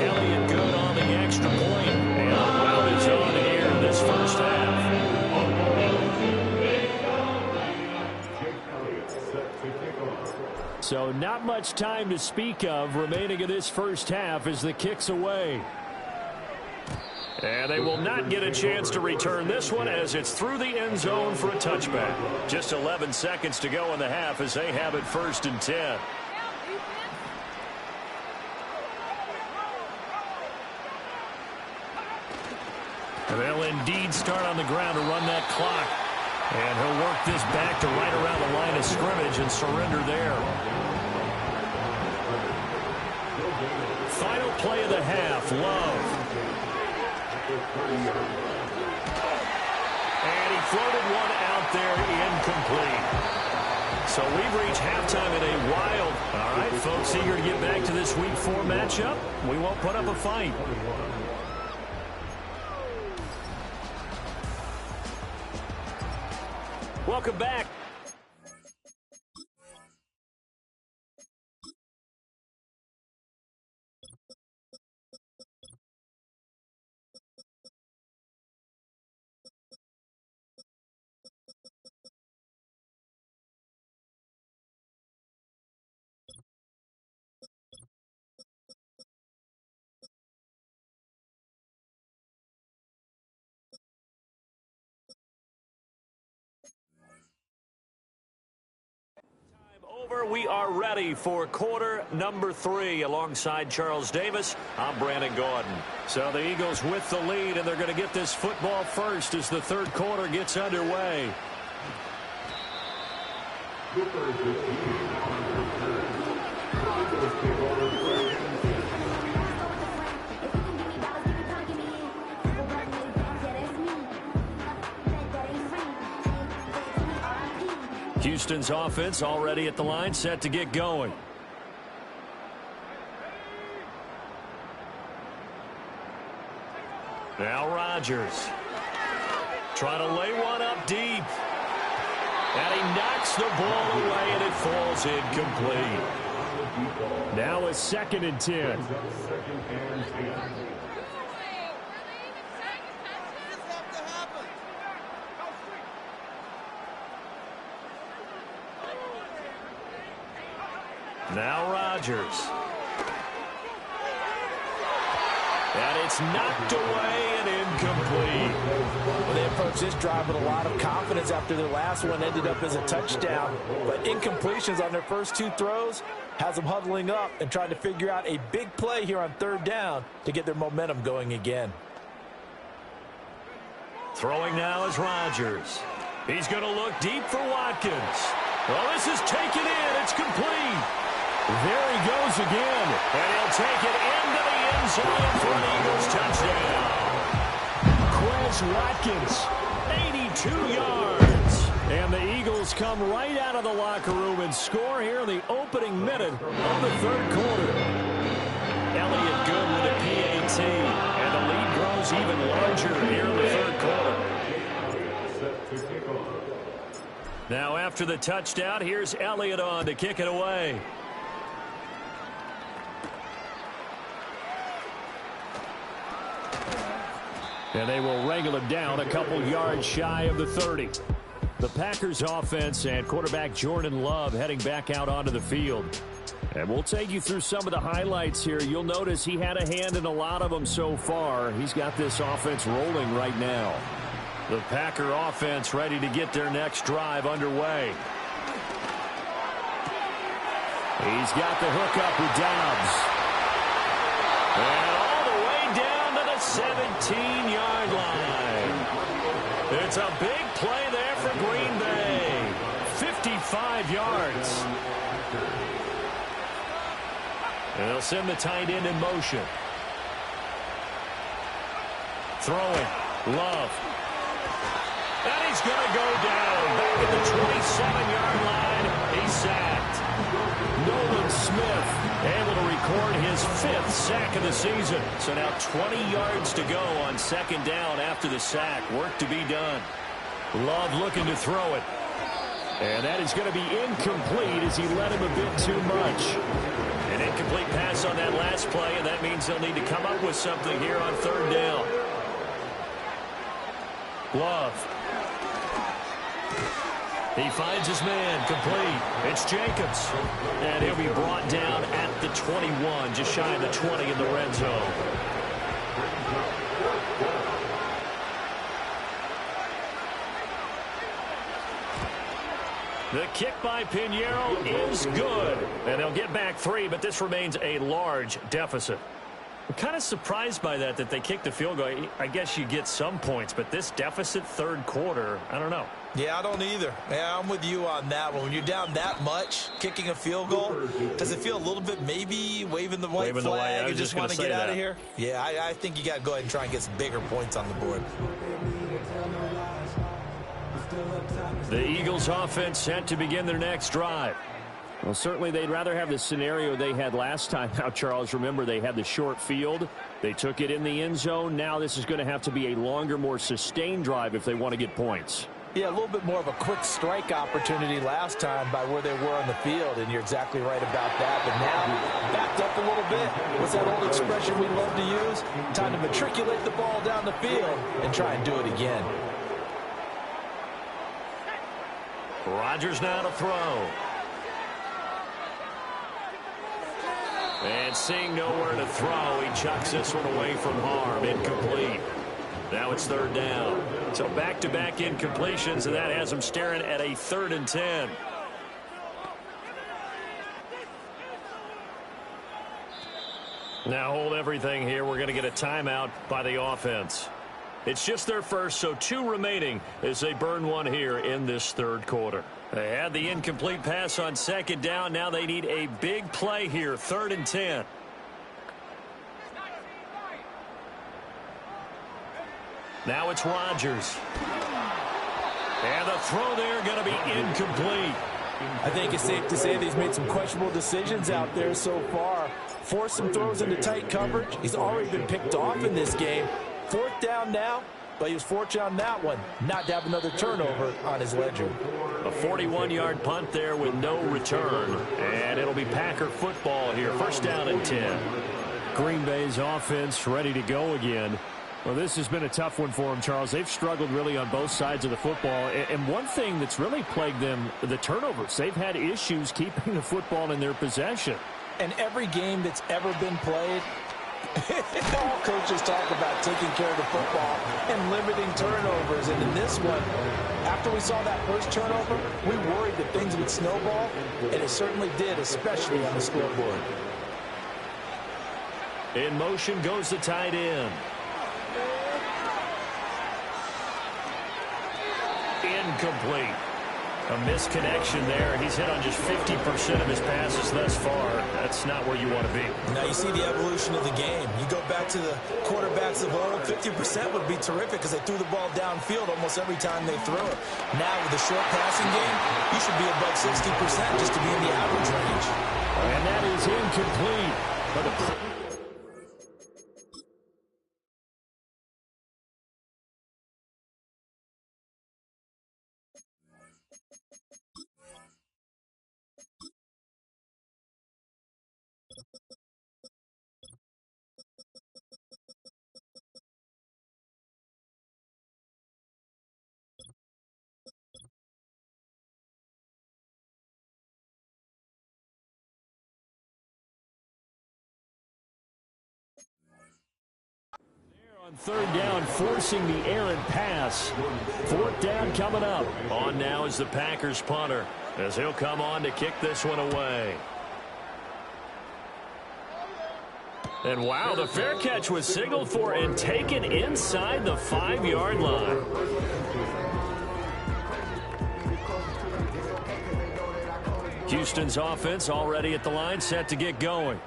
Elliott good on the extra point. And the route is on here in this first half. So not much time to speak of remaining in this first half as the kick's away. And they will not get a chance to return this one as it's through the end zone for a touchback. Just 11 seconds to go in the half as they have it 1st and 10. indeed start on the ground to run that clock. And he'll work this back to right around the line of scrimmage and surrender there. Final play of the half, Love. And he floated one out there, incomplete. So we've reached halftime in a wild. All right, folks, eager to get back to this Week 4 matchup. We won't put up a fight. Welcome back. We are ready for quarter number 3 alongside Charles Davis. I'm Brandon Gordon. So the Eagles with the lead, and they're going to get this football first as the third quarter gets underway. Houston's offense already at the line, set to get going. Now Rodgers trying to lay one up deep. And he knocks the ball away, and it falls incomplete. Now a 2nd and 10. Now Rodgers. And it's knocked away and incomplete. Well, they approached this drive with a lot of confidence after their last one ended up as a touchdown. But incompletions on their first 2 throws has them huddling up and trying to figure out a big play here on 3rd down to get their momentum going again. Throwing now is Rodgers. He's going to look deep for Watkins. Well, this is taken in. It's complete. There he goes again. And he'll take it into the end zone for an Eagles touchdown. Quez Watkins, 82 yards. And the Eagles come right out of the locker room and score here in the opening minute of the 3rd quarter. Elliott good with a PAT. And the lead grows even larger here in the 3rd quarter. Now after the touchdown, here's Elliott on to kick it away. And they will wrangle him down a couple yards shy of the 30. The Packers offense and quarterback Jordan Love heading back out onto the field. And we'll take you through some of the highlights here. You'll notice he had a hand in a lot of them so far. He's got this offense rolling right now. The Packer offense ready to get their next drive underway. He's got the hook up with Dobbs. And all the way down to the 17-yard line. It's a big play there for Green Bay. 55 yards. And they'll send the tight end in motion. Throwing. Love. And he's going to go down. Back at the 27-yard line. He's sacked. Nolan Smith able to record his 5th sack of the season. So now 20 yards to go on 2nd down after the sack. Work to be done. Love looking to throw it. And that is going to be incomplete as he led him a bit too much. An incomplete pass on that last play, and that means they'll need to come up with something here on 3rd down. Love. He finds his man, complete. It's Jacobs. And he'll be brought down at the 21, just shy of the 20 in the red zone. The kick by Pinheiro is good. And they'll get back 3, but this remains a large deficit. I'm kind of surprised by that they kicked the field goal. I guess you get some points, but this deficit third quarter, I don't know. Yeah, I don't either. Yeah, I'm with you on that one. When you're down that much, kicking a field goal, does it feel a little bit maybe waving the white flag and just want to get out of here? Yeah, I think you got to go ahead and try and get some bigger points on the board. The Eagles offense set to begin their next drive. Well, certainly they'd rather have the scenario they had last time. Now, Charles, remember they had the short field. They took it in the end zone. Now this is going to have to be a longer, more sustained drive if they want to get points. Yeah, a little bit more of a quick strike opportunity last time by where they were on the field, and you're exactly right about that. But now, backed up a little bit. What's that old expression we love to use? Time to matriculate the ball down the field and try and do it again. Rodgers now to throw. And seeing nowhere to throw, he chucks this one away from harm. Incomplete. Now it's third down. So back-to-back incompletions, and that has him staring at a 3rd and 10. Now hold everything here. We're going to get a timeout by the offense. It's just their first, so 2 remaining as they burn one here in this third quarter. They had the incomplete pass on 2nd down. Now they need a big play here, 3rd and 10. Now it's Rodgers. And the throw there going to be incomplete. I think it's safe to say that he's made some questionable decisions out there so far. Forced some throws into tight coverage. He's already been picked off in this game. 4th down now, but he was fortunate on that one not to have another turnover on his ledger. A 41-yard punt there with no return, and it'll be Packer football here. 1st down and 10. Green Bay's offense ready to go again. Well, this has been a tough one for them, Charles. They've struggled really on both sides of the football. And one thing that's really plagued them, the turnovers. They've had issues keeping the football in their possession. And every game that's ever been played, all coaches talk about taking care of the football and limiting turnovers. And in this one, after we saw that first turnover, we worried that things would snowball, and it certainly did, especially on the scoreboard. In motion goes the tight end. Incomplete. A misconnection there. He's hit on just 50% of his passes thus far. That's not where you want to be. Now you see the evolution of the game. You go back to the quarterbacks of old, 50% would be terrific because they threw the ball downfield almost every time they threw it. Now with the short passing game, you should be above 60% just to be in the average range. And that is incomplete. But on 3rd down, forcing the errant pass. 4th down coming up. On now is the Packers punter, as he'll come on to kick this one away. And wow, the fair catch was signaled for and taken inside the 5-yard line. Houston's offense already at the line, set to get going.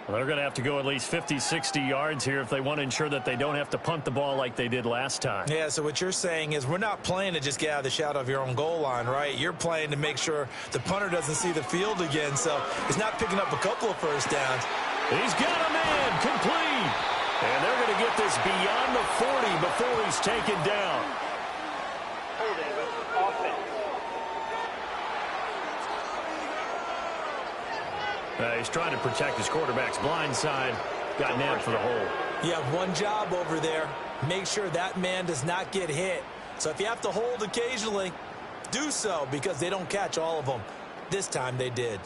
Well, they're going to have to go at least 50, 60 yards here if they want to ensure that they don't have to punt the ball like they did last time. Yeah, so what you're saying is we're not playing to just get out of the shadow of your own goal line, right? You're playing to make sure the punter doesn't see the field again, so he's not picking up a couple of first downs. He's got a man, complete. And they're going to get this beyond the 40 before he's taken down. He's trying to protect his quarterback's blind side. Got nabbed for the hole. You have one job over there. Make sure that man does not get hit. So if you have to hold occasionally, do so because they don't catch all of them. This time they did.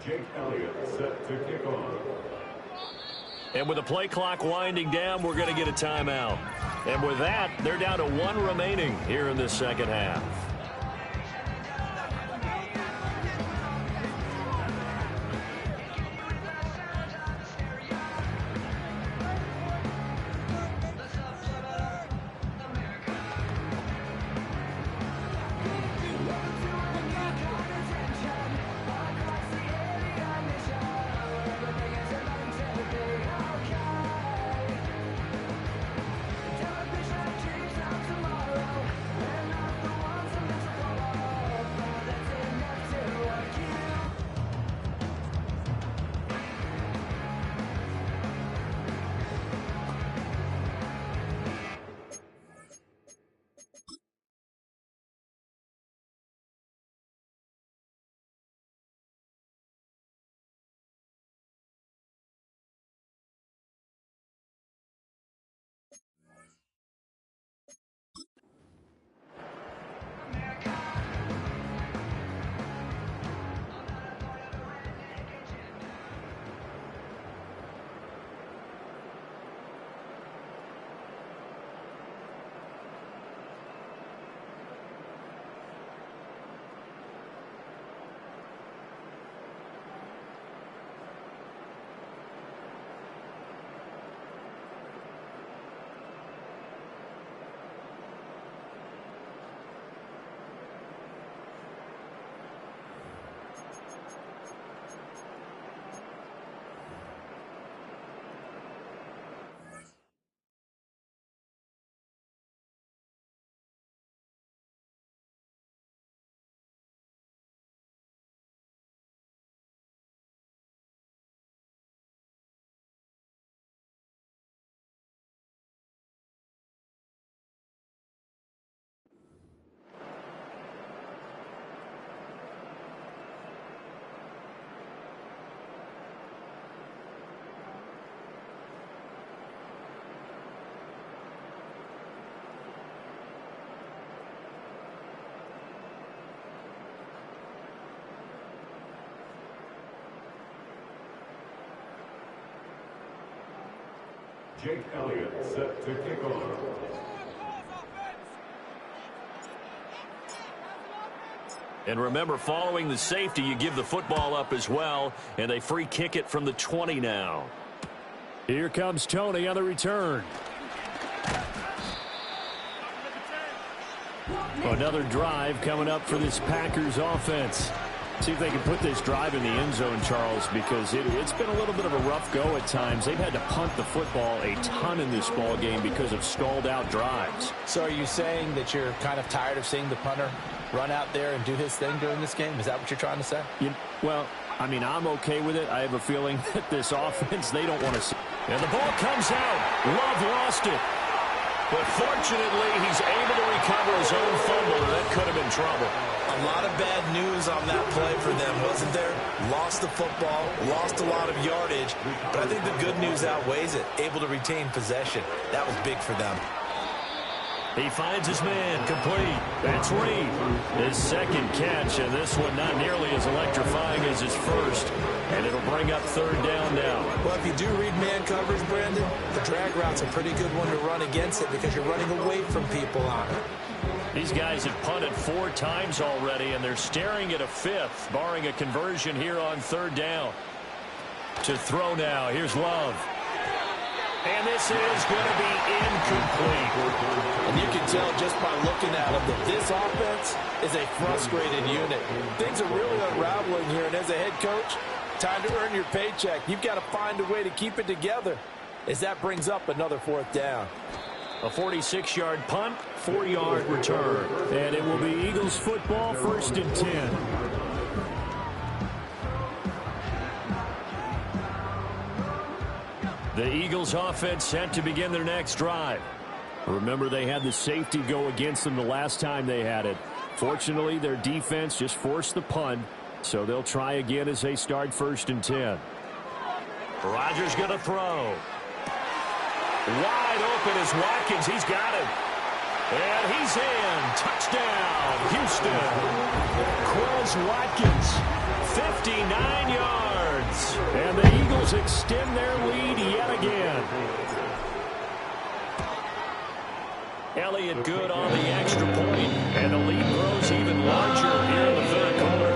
Jake Elliott set to kick off. And with the play clock winding down, we're going to get a timeout. And with that, they're down to 1 remaining here in the second half. Jake Elliott set to kick off. And remember, following the safety, you give the football up as well, and they free kick it from the 20 now. Here comes Tony on the return. Another drive coming up for this Packers offense. See if they can put this drive in the end zone, Charles, because it's been a little bit of a rough go at times. They've had to punt the football a ton in this ball game because of stalled out drives. So are you saying that you're kind of tired of seeing the punter run out there and do his thing during this game? Is that what you're trying to say? Well, I mean, I'm okay with it. I have a feeling that this offense, they don't want to see. And the ball comes out. Love lost it. But fortunately, he's able to recover his own fumble, and that could have been trouble. A lot of bad news on that play for them, wasn't there? Lost the football, lost a lot of yardage, but I think the good news outweighs it. Able to retain possession. That was big for them. He finds his man, complete. That's Reed. His second catch, and this one not nearly as electrifying as his first. And it'll bring up third down now. Well, if you do read man coverage, Brandon, the drag route's a pretty good one to run against it because you're running away from people on it. These guys have punted 4 times already, and they're staring at a 5th, barring a conversion here on third down. To throw now, here's Love. And this is going to be incomplete. And you can tell just by looking at them that this offense is a frustrated unit. Things are really unraveling here, and as a head coach, time to earn your paycheck. You've got to find a way to keep it together as that brings up another 4th down. A 46-yard punt, 4-yard return. And it will be Eagles football, 1st and 10. The Eagles offense set to begin their next drive. Remember, they had the safety go against them the last time they had it. Fortunately, their defense just forced the punt, so they'll try again as they start 1st and 10. Rodgers going to throw. Wide open is Watkins. He's got it. And he's in. Touchdown, Houston. Quez Watkins, 59 yards. And the Eagles extend their lead yet again. Elliott good on the extra point, and the lead grows even larger here in the third quarter.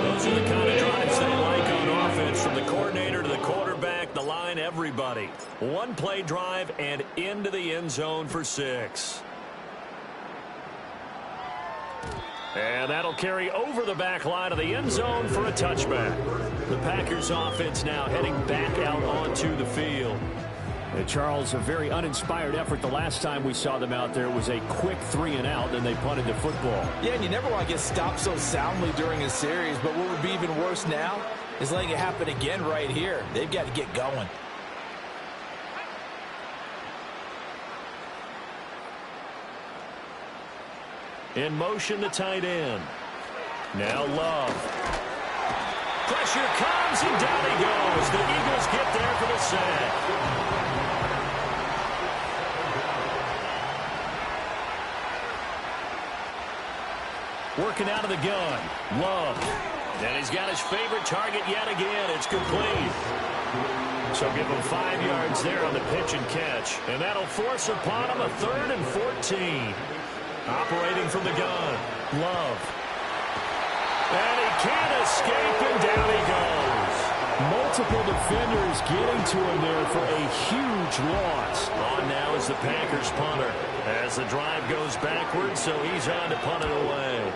Those are the kind of drives they like on offense, from the coordinator to the quarterback, the line, everybody. One-play drive and into the end zone for 6. And that'll carry over the back line of the end zone for a touchback. The Packers offense now heading back out onto the field. And Charles, a very uninspired effort the last time we saw them out there. It was a quick 3-and-out, and they punted the football. Yeah, and you never want to get stopped so soundly during a series, but what would be even worse now is letting it happen again right here. They've got to get going. In motion, the tight end. Now Love. Pressure comes, and down he goes. The Eagles get there for the sack. Working out of the gun. Love. And he's got his favorite target yet again. It's complete. So give him 5 yards there on the pitch and catch. And that'll force upon him a 3rd and 14. Operating from the gun. Love. And he can't escape, and down he goes. Multiple defenders getting to him there for a huge loss. On now is the Packers punter, as the drive goes backwards, so he's on to punt it away.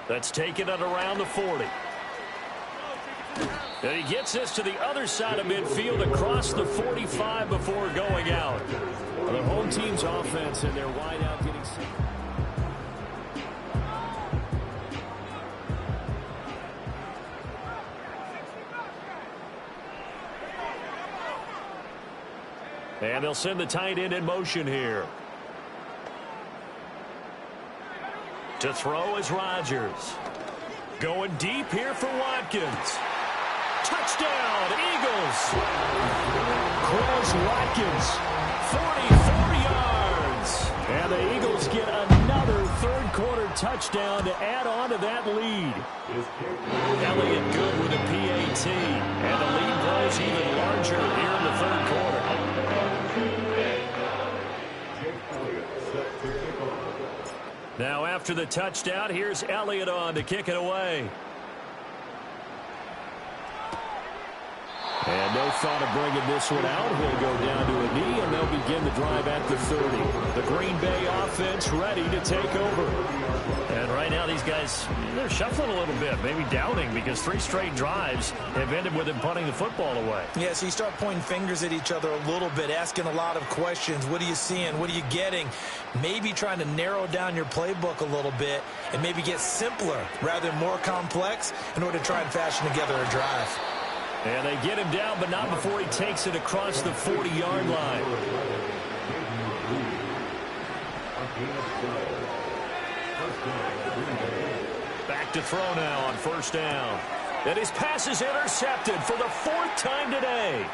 That's taken at around the 40. And he gets this to the other side of midfield across the 45 before going out. The home team's offense and their wideout getting set. And they'll send the tight end in motion here. To throw is Rodgers. Going deep here for Watkins. Touchdown, Eagles. Quez Watkins, 44 yards. And the Eagles get another third-quarter touchdown to add on to that lead. Elliott good with a PAT. And the lead grows even larger here in the third quarter. Now after the touchdown, here's Elliott on to kick it away. And no thought of bringing this one out. He'll go down to a knee, and they'll begin the drive at the 30. The Green Bay offense ready to take over. And right now these guys, they're shuffling a little bit, maybe doubting, because 3 straight drives have ended with them punting the football away. Yeah, so you start pointing fingers at each other a little bit, asking a lot of questions. What are you seeing? What are you getting? Maybe trying to narrow down your playbook a little bit and maybe get simpler rather than more complex in order to try and fashion together a drive. And they get him down, but not before he takes it across the 40-yard line. Back to throw now on first down. And his pass is intercepted for the 4th time today.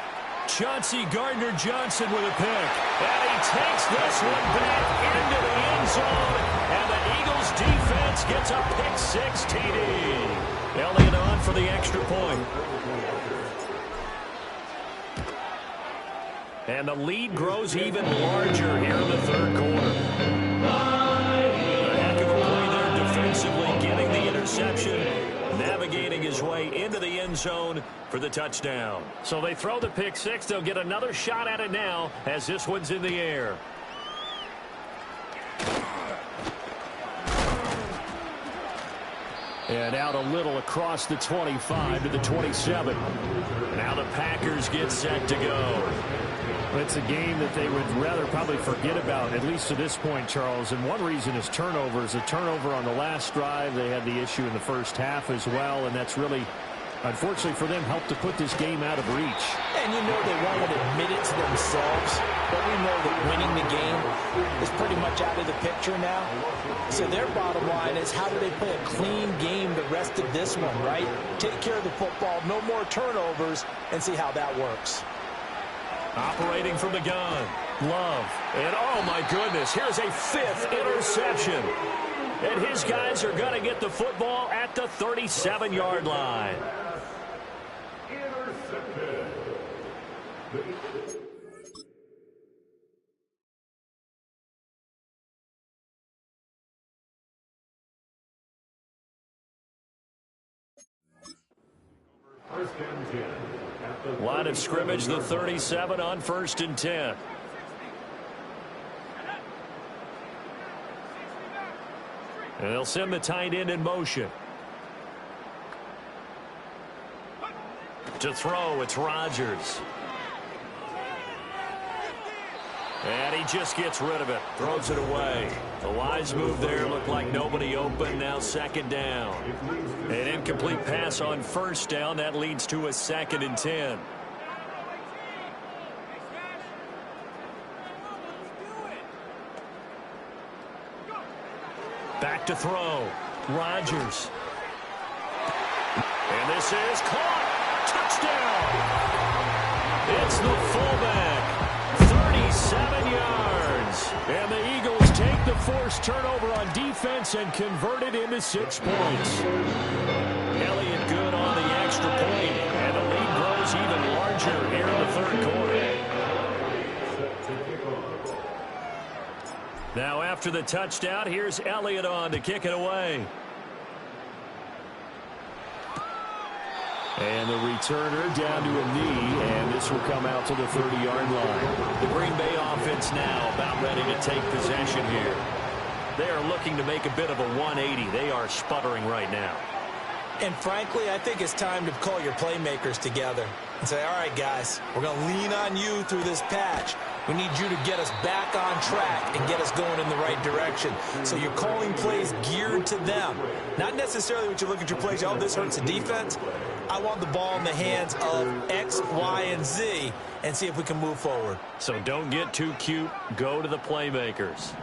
Chauncey Gardner-Johnson with a pick. And he takes this one back into the end zone. And the Eagles defense gets a pick-6 TD. Elliott on for the extra point. And the lead grows even larger here in the third quarter. A heck of a play there defensively, getting the interception, navigating his way into the end zone for the touchdown. So they throw the pick 6. They'll get another shot at it now as this one's in the air. And out a little across the 25 to the 27. Now the Packers get set to go. It's a game that they would rather probably forget about, at least to this point, Charles. And one reason is turnovers. A turnover on the last drive. They had the issue in the first half as well, and that's really, unfortunately for them, helped to put this game out of reach. And you know they won't admit it to themselves, but we know that winning the game is pretty much out of the picture now. So their bottom line is, how do they play a clean game the rest of this one, right? Take care of the football, no more turnovers, and see how that works. Operating from the gun. Love. And oh my goodness, here's a 5th interception. And his guys are going to get the football at the 37-yard line. Line of scrimmage, the 37 on 1st and 10. And they'll send the tight end in motion. To throw, it's Rodgers. And he just gets rid of it. Throws it away. The wise move there. Looked like nobody open. Now 2nd down. An incomplete pass on 1st down. That leads to a 2nd and 10. Back to throw. Rodgers. And this is caught. Touchdown. It's the fullback. 37 yards. And the Eagles take the forced turnover on defense and convert it into 6 points. Elliott good on the extra point. And the lead grows even larger here in the 3rd quarter. Now after the touchdown, here's Elliott on to kick it away. And the returner down to a knee, and this will come out to the 30-yard line. The Green Bay offense now about ready to take possession here. They are looking to make a bit of a 180. They are sputtering right now. And frankly, I think it's time to call your playmakers together and say, all right, guys, we're going to lean on you through this patch. We need you to get us back on track and get us going in the right direction. So you're calling plays geared to them. Not necessarily what you look at your plays, oh, this hurts the defense. I want the ball in the hands of X, Y, and Z and see if we can move forward. So don't get too cute. Go to the playmakers.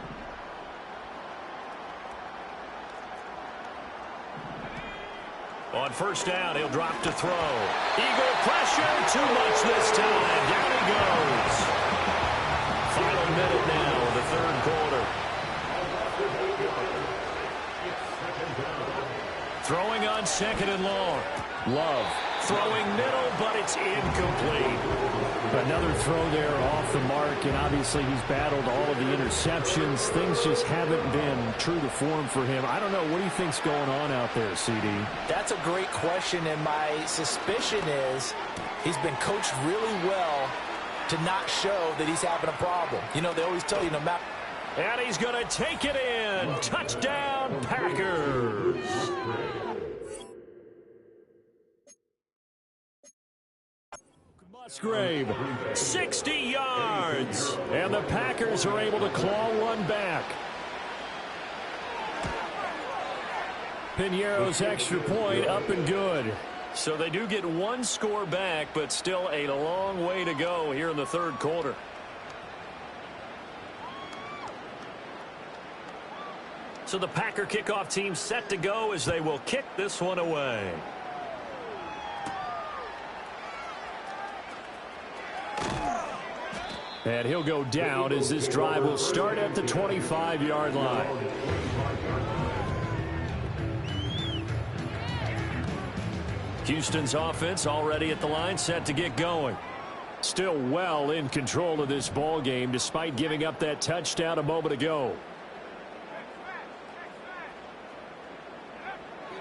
On 1st down, he'll drop to throw. Eagle pressure, too much this time. Down he goes. Final minute now of the 3rd quarter. Throwing on 2nd and long. Love throwing middle, but it's incomplete. Another throw there off the mark, and obviously he's battled all of the interceptions. Things just haven't been true to form for him. I don't know. What do you think's going on out there, CD? That's a great question, and my suspicion is he's been coached really well to not show that he's having a problem. You know, they always tell you no matter. And he's going to take it in. Touchdown, Packers. Musgrave, 60 yards. And the Packers are able to claw one back. Piñeiro's extra point up and good. So they do get one score back, but still a long way to go here in the 3rd quarter. So the Packer kickoff team set to go as they will kick this one away. And he'll go down as this drive will start at the 25-yard line. Houston's offense already at the line, set to get going. Still well in control of this ball game despite giving up that touchdown a moment ago.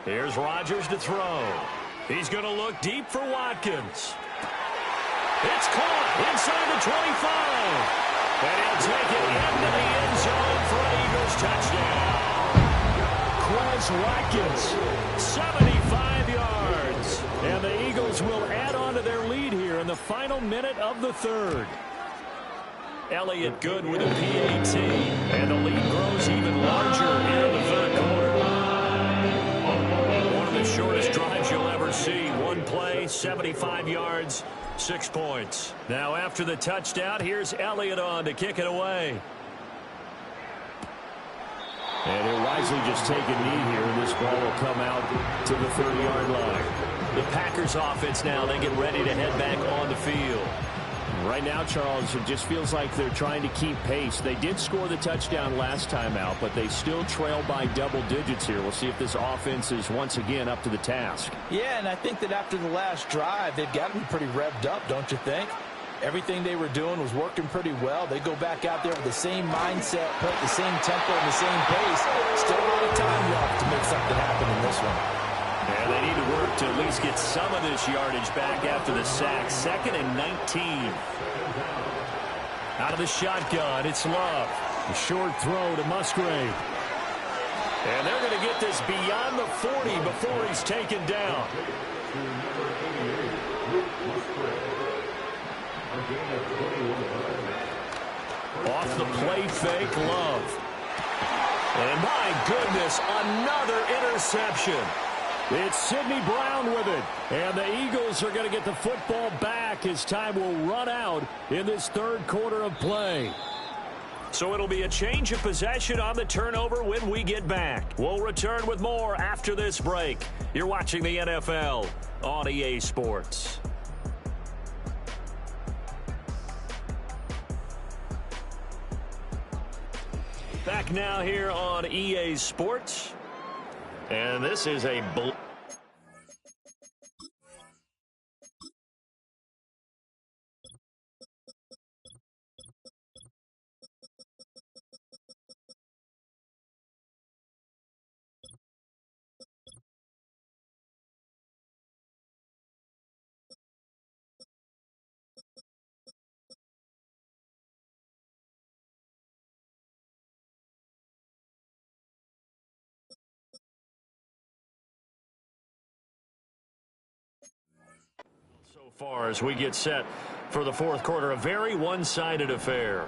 Here's Rodgers to throw. He's going to look deep for Watkins. It's caught inside the 25. And he'll take it into the end zone for an Eagles touchdown. Quez Watkins, 75 yards. And the Eagles will add on to their lead here in the final minute of the 3rd. Elliott good with a PAT. And the lead grows even larger here in the 3rd quarter. One of the shortest drives you'll ever see. One play, 75 yards. 6 points. Now after the touchdown, here's Elliott on to kick it away. And he'll wisely just take a knee here, and this ball will come out to the 30-yard line. The Packers offense now, they get ready to head back on the field. Right now, Charles, it just feels like they're trying to keep pace. They did score the touchdown last time out, but they still trail by double digits here. We'll see if this offense is once again up to the task. Yeah, and I think that after the last drive, they've got to be pretty revved up, don't you think? Everything they were doing was working pretty well. They go back out there with the same mindset, put the same tempo and the same pace. Still a lot of time left to make something happen in this one. And they need to work to at least get some of this yardage back after the sack. 2nd and 19. Out of the shotgun, it's Love. A short throw to Musgrave. And they're going to get this beyond the 40 before he's taken down. Off the play fake, Love. And my goodness, another interception. It's Sidney Brown with it. And the Eagles are going to get the football back as time will run out in this third quarter of play. So it'll be a change of possession on the turnover when we get back. We'll return with more after this break. You're watching the NFL on EA Sports. Back now here on EA Sports. And this is a so far as we get set for the fourth quarter, a very one-sided affair.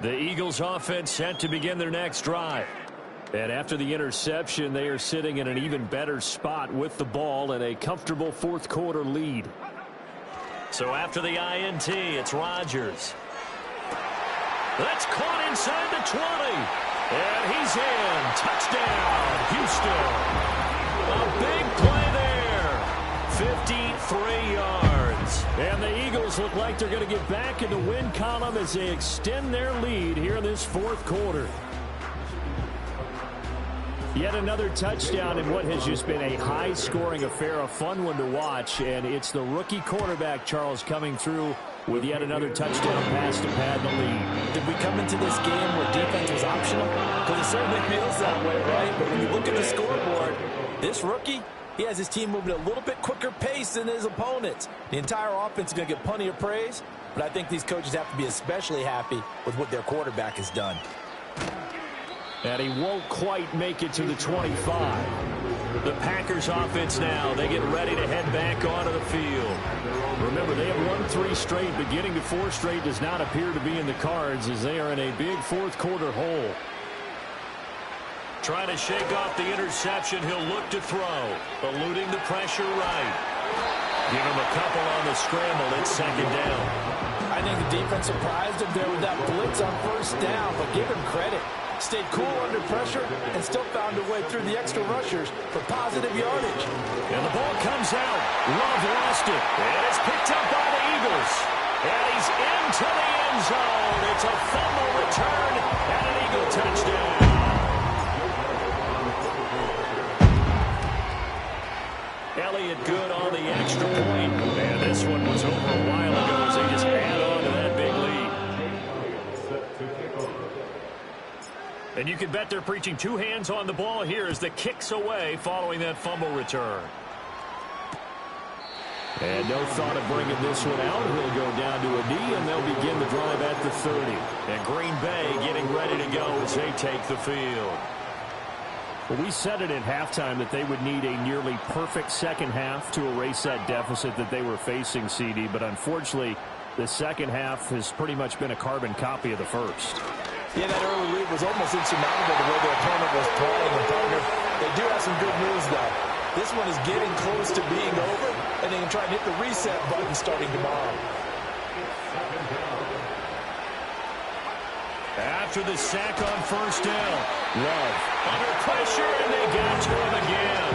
The Eagles offense set to begin their next drive. And after the interception, they are sitting in an even better spot with the ball and a comfortable fourth quarter lead. So after the INT, it's Rodgers. That's caught inside the 20. And he's in. Touchdown, Houston. A big play there. 53 yards. And the Eagles look like they're going to get back in the win column as they extend their lead here in this fourth quarter. Yet another touchdown in what has just been a high-scoring affair, a fun one to watch. And it's the rookie quarterback, Charles, coming through with yet another touchdown pass to pad the lead. Did we come into this game where defense was optional? Because it certainly feels that way, right? But when you look at the scoreboard, this rookie, he has his team moving at a little bit quicker pace than his opponents. The entire offense is going to get plenty of praise, but I think these coaches have to be especially happy with what their quarterback has done. And he won't quite make it to the 25. The Packers offense now, they get ready to head back onto the field. Remember, they have won 3 straight, but getting to 4 straight does not appear to be in the cards as they are in a big fourth quarter hole. Trying to shake off the interception, he'll look to throw. Eluding the pressure right. Give him a couple on the scramble, it's second down. I think the defense surprised him there with that blitz on first down, but give him credit. Stayed cool under pressure and still found a way through the extra rushers for positive yardage. And the ball comes out. Love lost it. And it's picked up by the Eagles. And he's into the end zone. It's a fumble return and an Eagle touchdown. Elliott good on the extra point. And this one was over a while ago as they just add on to that big lead. And you can bet they're preaching 2 hands on the ball here as the kick's away following that fumble return. And no thought of bringing this one out. He'll go down to a knee, and they'll begin the drive at the 30. And Green Bay getting ready to go as they take the field. Well, we said it at halftime that they would need a nearly perfect second half to erase that deficit that they were facing, CD. But unfortunately, the second half has pretty much been a carbon copy of the first. Yeah, that early lead was almost insurmountable the way their opponent was playing. And partner, they do have some good news, though. This one is getting close to being over, and they can try and hit the reset button starting tomorrow. After the sack on first down, Love under pressure, and they got to him again.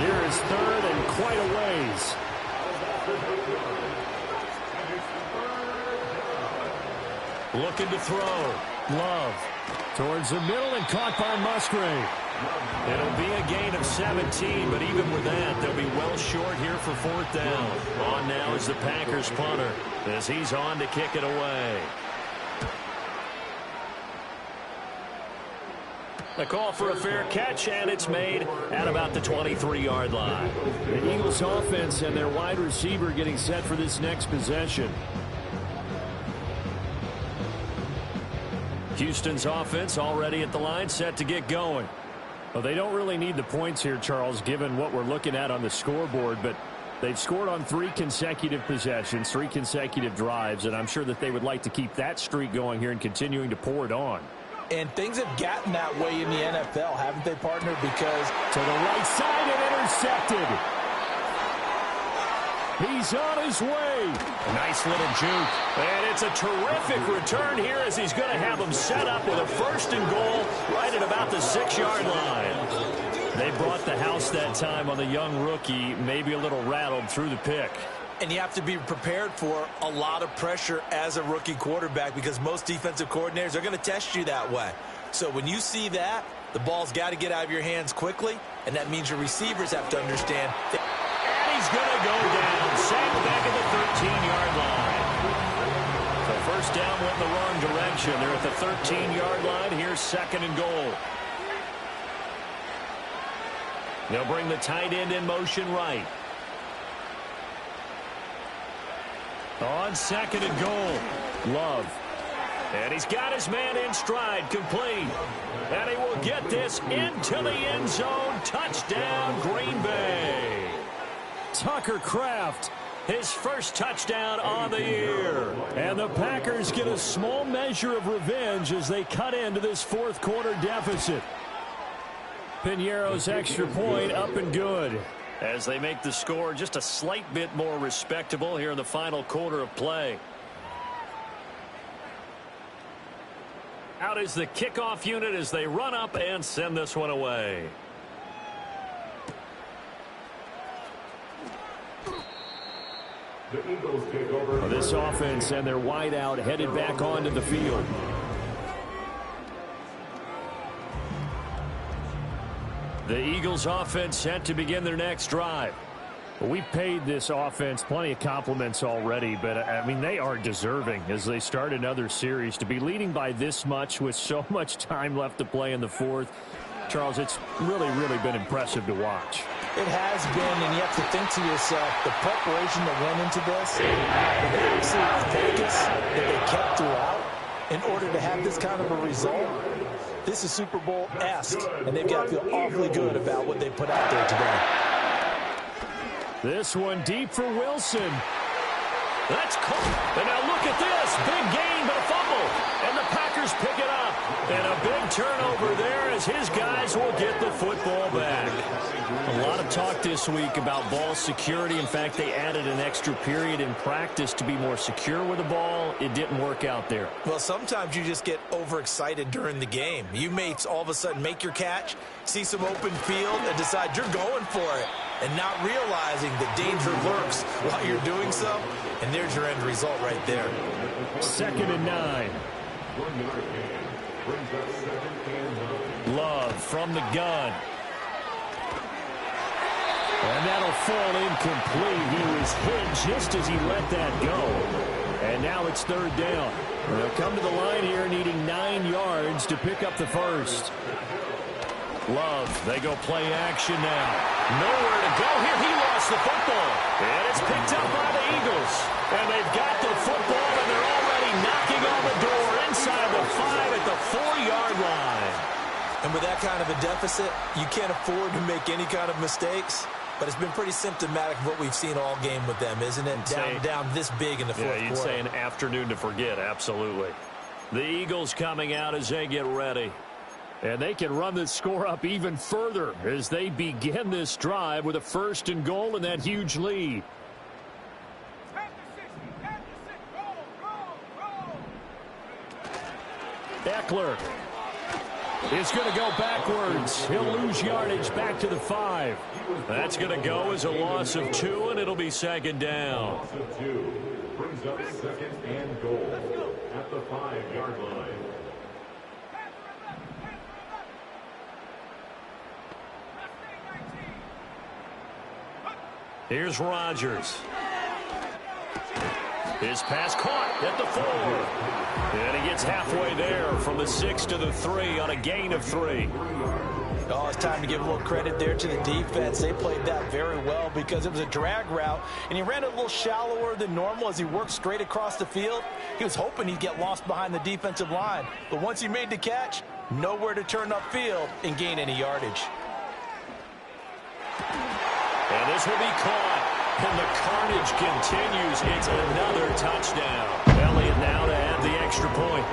Here is third and quite a ways. Looking to throw. Love. Towards the middle and caught by Musgrave. It'll be a gain of 17, but even with that, they'll be well short here for 4th down. On now is the Packers punter as he's on to kick it away. A call for a fair catch, and it's made at about the 23-yard line. The Eagles offense and their wide receiver getting set for this next possession. Houston's offense already at the line, set to get going. Well, they don't really need the points here, Charles, given what we're looking at on the scoreboard, but they've scored on 3 consecutive possessions, 3 consecutive drives, and I'm sure that they would like to keep that streak going here and continuing to pour it on. And things have gotten that way in the NFL, haven't they, partner? Because to the right side and intercepted. He's on his way. A nice little juke. And it's a terrific return here as he's going to have them set up with a 1st and goal right at about the 6-yard line. They brought the house that time on the young rookie, maybe a little rattled through the pick. And you have to be prepared for a lot of pressure as a rookie quarterback because most defensive coordinators are going to test you that way. So when you see that, the ball's got to get out of your hands quickly, and that means your receivers have to understand. And he's going to go down, sacked back at the 13-yard line. So 1st down went in the wrong direction. They're at the 13-yard line. Here's 2nd and goal. They'll bring the tight end in motion right. On 2nd and goal, Love. And he's got his man in stride, complete. And he will get this into the end zone. Touchdown, Green Bay. Tucker Kraft, his first touchdown on the year. And the Packers get a small measure of revenge as they cut into this 4th quarter deficit. Piñeiro's extra point up and good, as they make the score just a slight bit more respectable here in the final quarter of play. Out is the kickoff unit as they run up and send this one away. The Eagles take over. This offense and their wideout headed back onto the field. The Eagles offense set to begin their next drive. Well, we've paid this offense plenty of compliments already, but, I mean, they are deserving as they start another series. To be leading by this much with so much time left to play in the 4th, Charles, it's really, really been impressive to watch. it has been, and you have to think to yourself, the preparation that went into this, the absolute focus that they kept throughout in order to have this kind of a result. This is Super Bowl-esque, and they've got to feel awfully good about what they put out there today. This one deep for Wilson. That's caught. And now look at this. Big gain, but a fumble. And the Packers pick it up. And a big turnover there as his guys will get the football back. A lot of talk this week about ball security. In fact, they added an extra period in practice to be more secure with the ball. It didn't work out there. Well, sometimes you just get overexcited during the game. You may all of a sudden make your catch, see some open field, and decide you're going for it, and not realizing that danger lurks while you're doing so. And there's your end result right there. 2nd and 9. Love from the gun. And that'll fall incomplete. He was hit just as he let that go. And now it's 3rd down. They'll come to the line here needing 9 yards to pick up the first. Love, they go play action now. Nowhere to go here. He lost the football. And it's picked up by the Eagles. And they've got the football, and they're already knocking on the door inside the 5 at the 4-yard line. And with that kind of a deficit, you can't afford to make any kind of mistakes. But it's been pretty symptomatic of what we've seen all game with them, isn't it? Down this big in the fourth quarter. Yeah, you'd say an afternoon to forget, absolutely. The Eagles coming out as they get ready. And they can run this score up even further as they begin this drive with a 1st and goal and that huge lead. Eckler is going to go backwards. He'll lose yardage back to the 5. That's going to go as a loss of 2, and it'll be 2nd down. brings up 2nd and goal at the 5-yard line. Here's Rodgers. His pass caught at the 4. And he gets halfway there from the 6 to the 3 on a gain of 3. Oh, it's time to give a little credit there to the defense. They played that very well because it was a drag route, and he ran it a little shallower than normal as he worked straight across the field. He was hoping he'd get lost behind the defensive line, but once he made the catch, nowhere to turn upfield and gain any yardage. And this will be caught, and the carnage continues. It's another touchdown. Elliott now to add the extra point.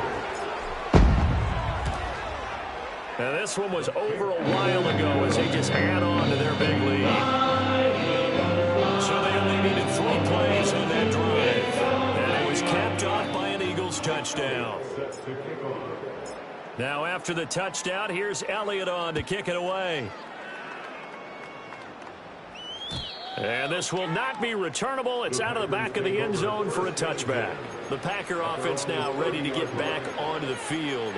Now this one was over a while ago as they just add on to their big lead. So they only needed 3 plays on that drive. And it was capped off by an Eagles touchdown. Now after the touchdown, here's Elliott on to kick it away. And this will not be returnable. It's out of the back of the end zone for a touchback. The Packer offense now ready to get back onto the field.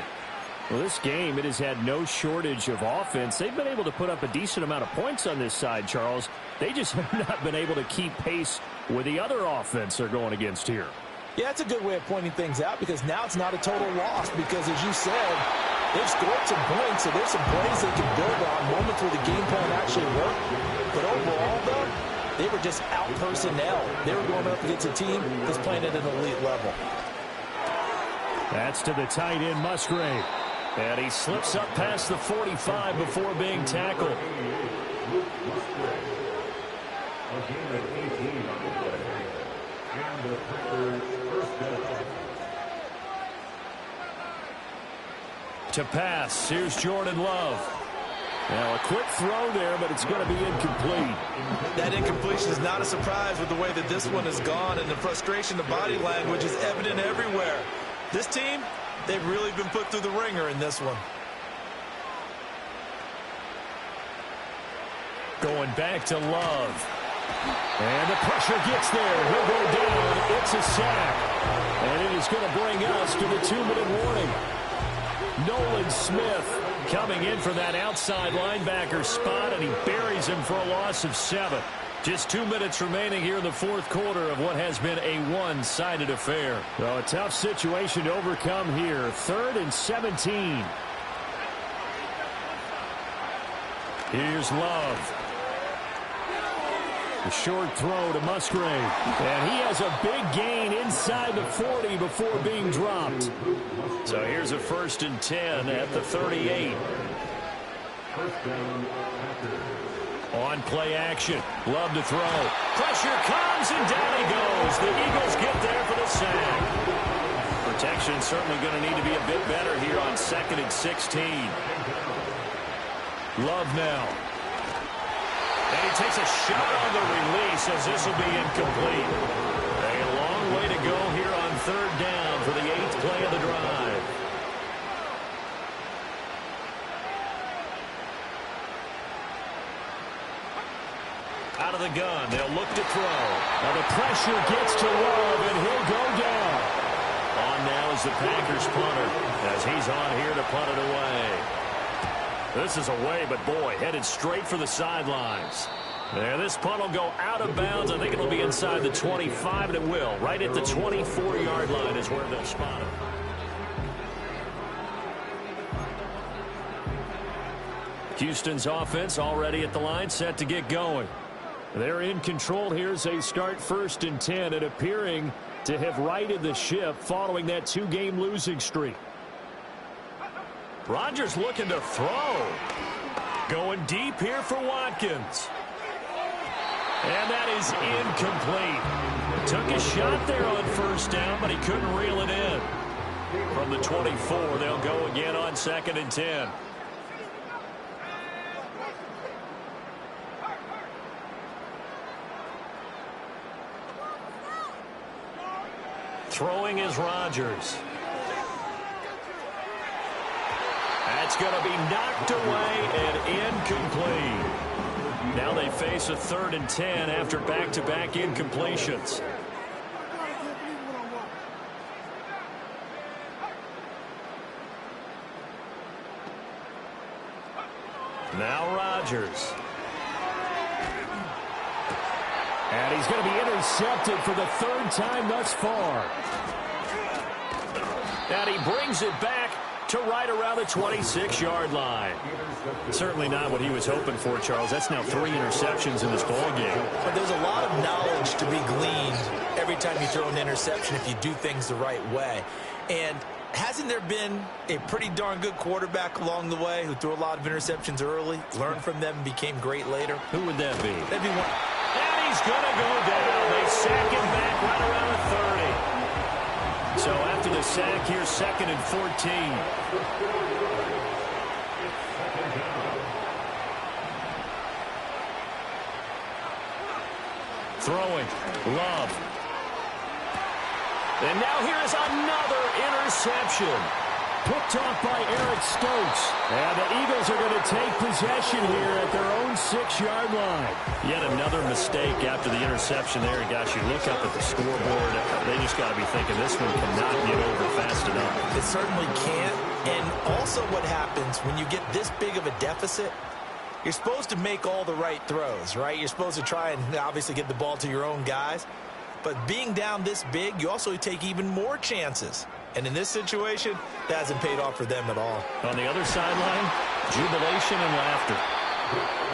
Well, this game, it has had no shortage of offense. They've been able to put up a decent amount of points on this side, Charles. They just have not been able to keep pace with the other offense they're going against here. Yeah, that's a good way of pointing things out because now it's not a total loss because, as you said, they've scored some points, so there's some plays they can build on, moments where the game plan actually worked. But overall, though, they were just out personnel. They were going up against a team that's playing at an elite level. That's to the tight end, Musgrave. And he slips up past the 45 before being tackled. To pass, here's Jordan Love. Now a quick throw there, but it's going to be incomplete. That incompletion is not a surprise with the way that this one has gone, and the frustration, the body language is evident everywhere. This team, they've really been put through the ringer in this one. Going back to Love. And the pressure gets there. He'll go down. It's a sack. And it is going to bring us to the 2-minute warning. Nolan Smith coming in for that outside linebacker spot, and he buries him for a loss of 7. Just 2 minutes remaining here in the 4th quarter of what has been a one-sided affair. Well, a tough situation to overcome here. 3rd and 17. Here's Love. The short throw to Musgrave. And he has a big gain inside the 40 before being dropped. So here's a 1st and 10 at the 38. On play action. Love to throw. Pressure comes and down he goes. The Eagles get there for the sack. Protection certainly going to need to be a bit better here on 2nd and 16. Love now. And he takes a shot on the release as this will be incomplete. A long way to go here on 3rd down for the 8th play of the drive. Out of the gun, they'll look to throw. Now the pressure gets to Love, and he'll go down. On now is the Packers punter as he's on here to punt it away. This is away, but boy, headed straight for the sidelines. And this punt will go out of bounds. I think it'll be inside the 25, and it will. Right at the 24-yard line is where they'll spot it. Houston's offense already at the line, set to get going. They're in control here as they start 1st and 10 and appearing to have righted the ship following that 2-game losing streak. Rodgers looking to throw. Going deep here for Watkins. And that is incomplete. Took a shot there on 1st down, but he couldn't reel it in. From the 24, they'll go again on 2nd and 10. Throwing is Rodgers. That's going to be knocked away and incomplete. Now they face a 3rd and 10 after back-to-back incompletions. Now Rodgers. And he's going to be intercepted for the third time thus far. And he brings it back to right around the 26-yard line. Certainly not what he was hoping for, Charles. That's now 3 interceptions in this ballgame. But there's a lot of knowledge to be gleaned every time you throw an interception if you do things the right way. And hasn't there been a pretty darn good quarterback along the way who threw a lot of interceptions early, learned from them, and became great later? Who would that be? That'd be one. And he's going to go down. They sack him back right around the 30. So after the sack, here's 2nd and 14. Throwing. Love. And now here is another interception. Picked off by Eric Stokes. And the Eagles are going to take possession here at their own 6-yard line. Yet another mistake after the interception there. Gosh, you look up at the scoreboard. They just got to be thinking this one cannot get over fast enough. It certainly can't. And also what happens when you get this big of a deficit, you're supposed to make all the right throws, right? You're supposed to try and obviously get the ball to your own guys. But being down this big, you also take even more chances. And in this situation, that hasn't paid off for them at all. On the other sideline, jubilation and laughter.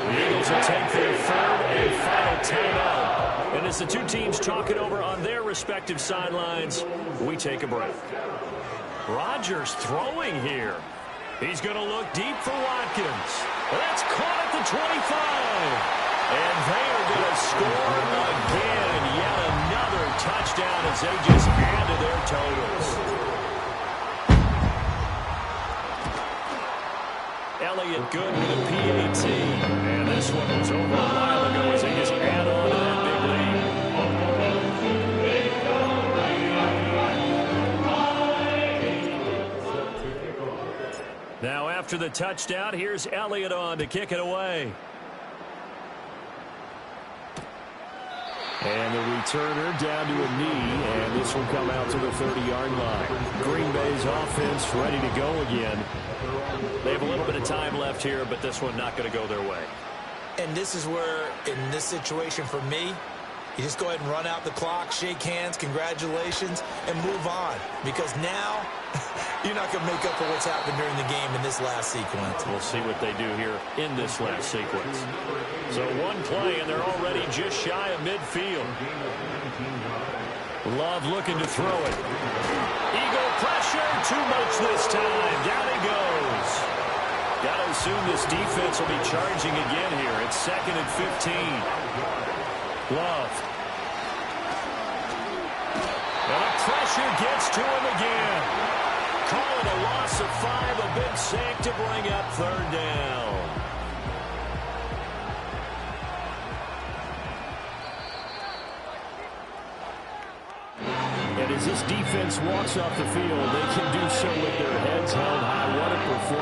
The Eagles will take their 3rd and final timeout. And as the two teams talk it over on their respective sidelines, we take a break. Rodgers throwing here. He's going to look deep for Watkins. That's caught at the 25. And they are going to score again. Yet another touchdown as they just add to their totals. Elliott good with a PAT. And this one was over a while ago as they just add on to that big lead. Now after the touchdown, here's Elliott on to kick it away. And the returner down to a knee, and this will come out to the 30-yard line. Green Bay's offense ready to go again. They have a little bit of time left here, but this one not going to go their way. And this is where, in this situation for me, you just go ahead and run out the clock, shake hands, congratulations, and move on. Because now, you're not going to make up for what's happened during the game in this last sequence. We'll see what they do here in this last sequence. So one play, and they're already just shy of midfield. Love looking to throw it. Eagle pressure, too much this time. Down he goes. Got to assume this defense will be charging again here. It's 2nd and 15. Love. And the pressure gets to him again. Call it a loss of 5, a big sack to bring up 3rd down. And as this defense walks off the field, they can do so with their heads held high. What a performance.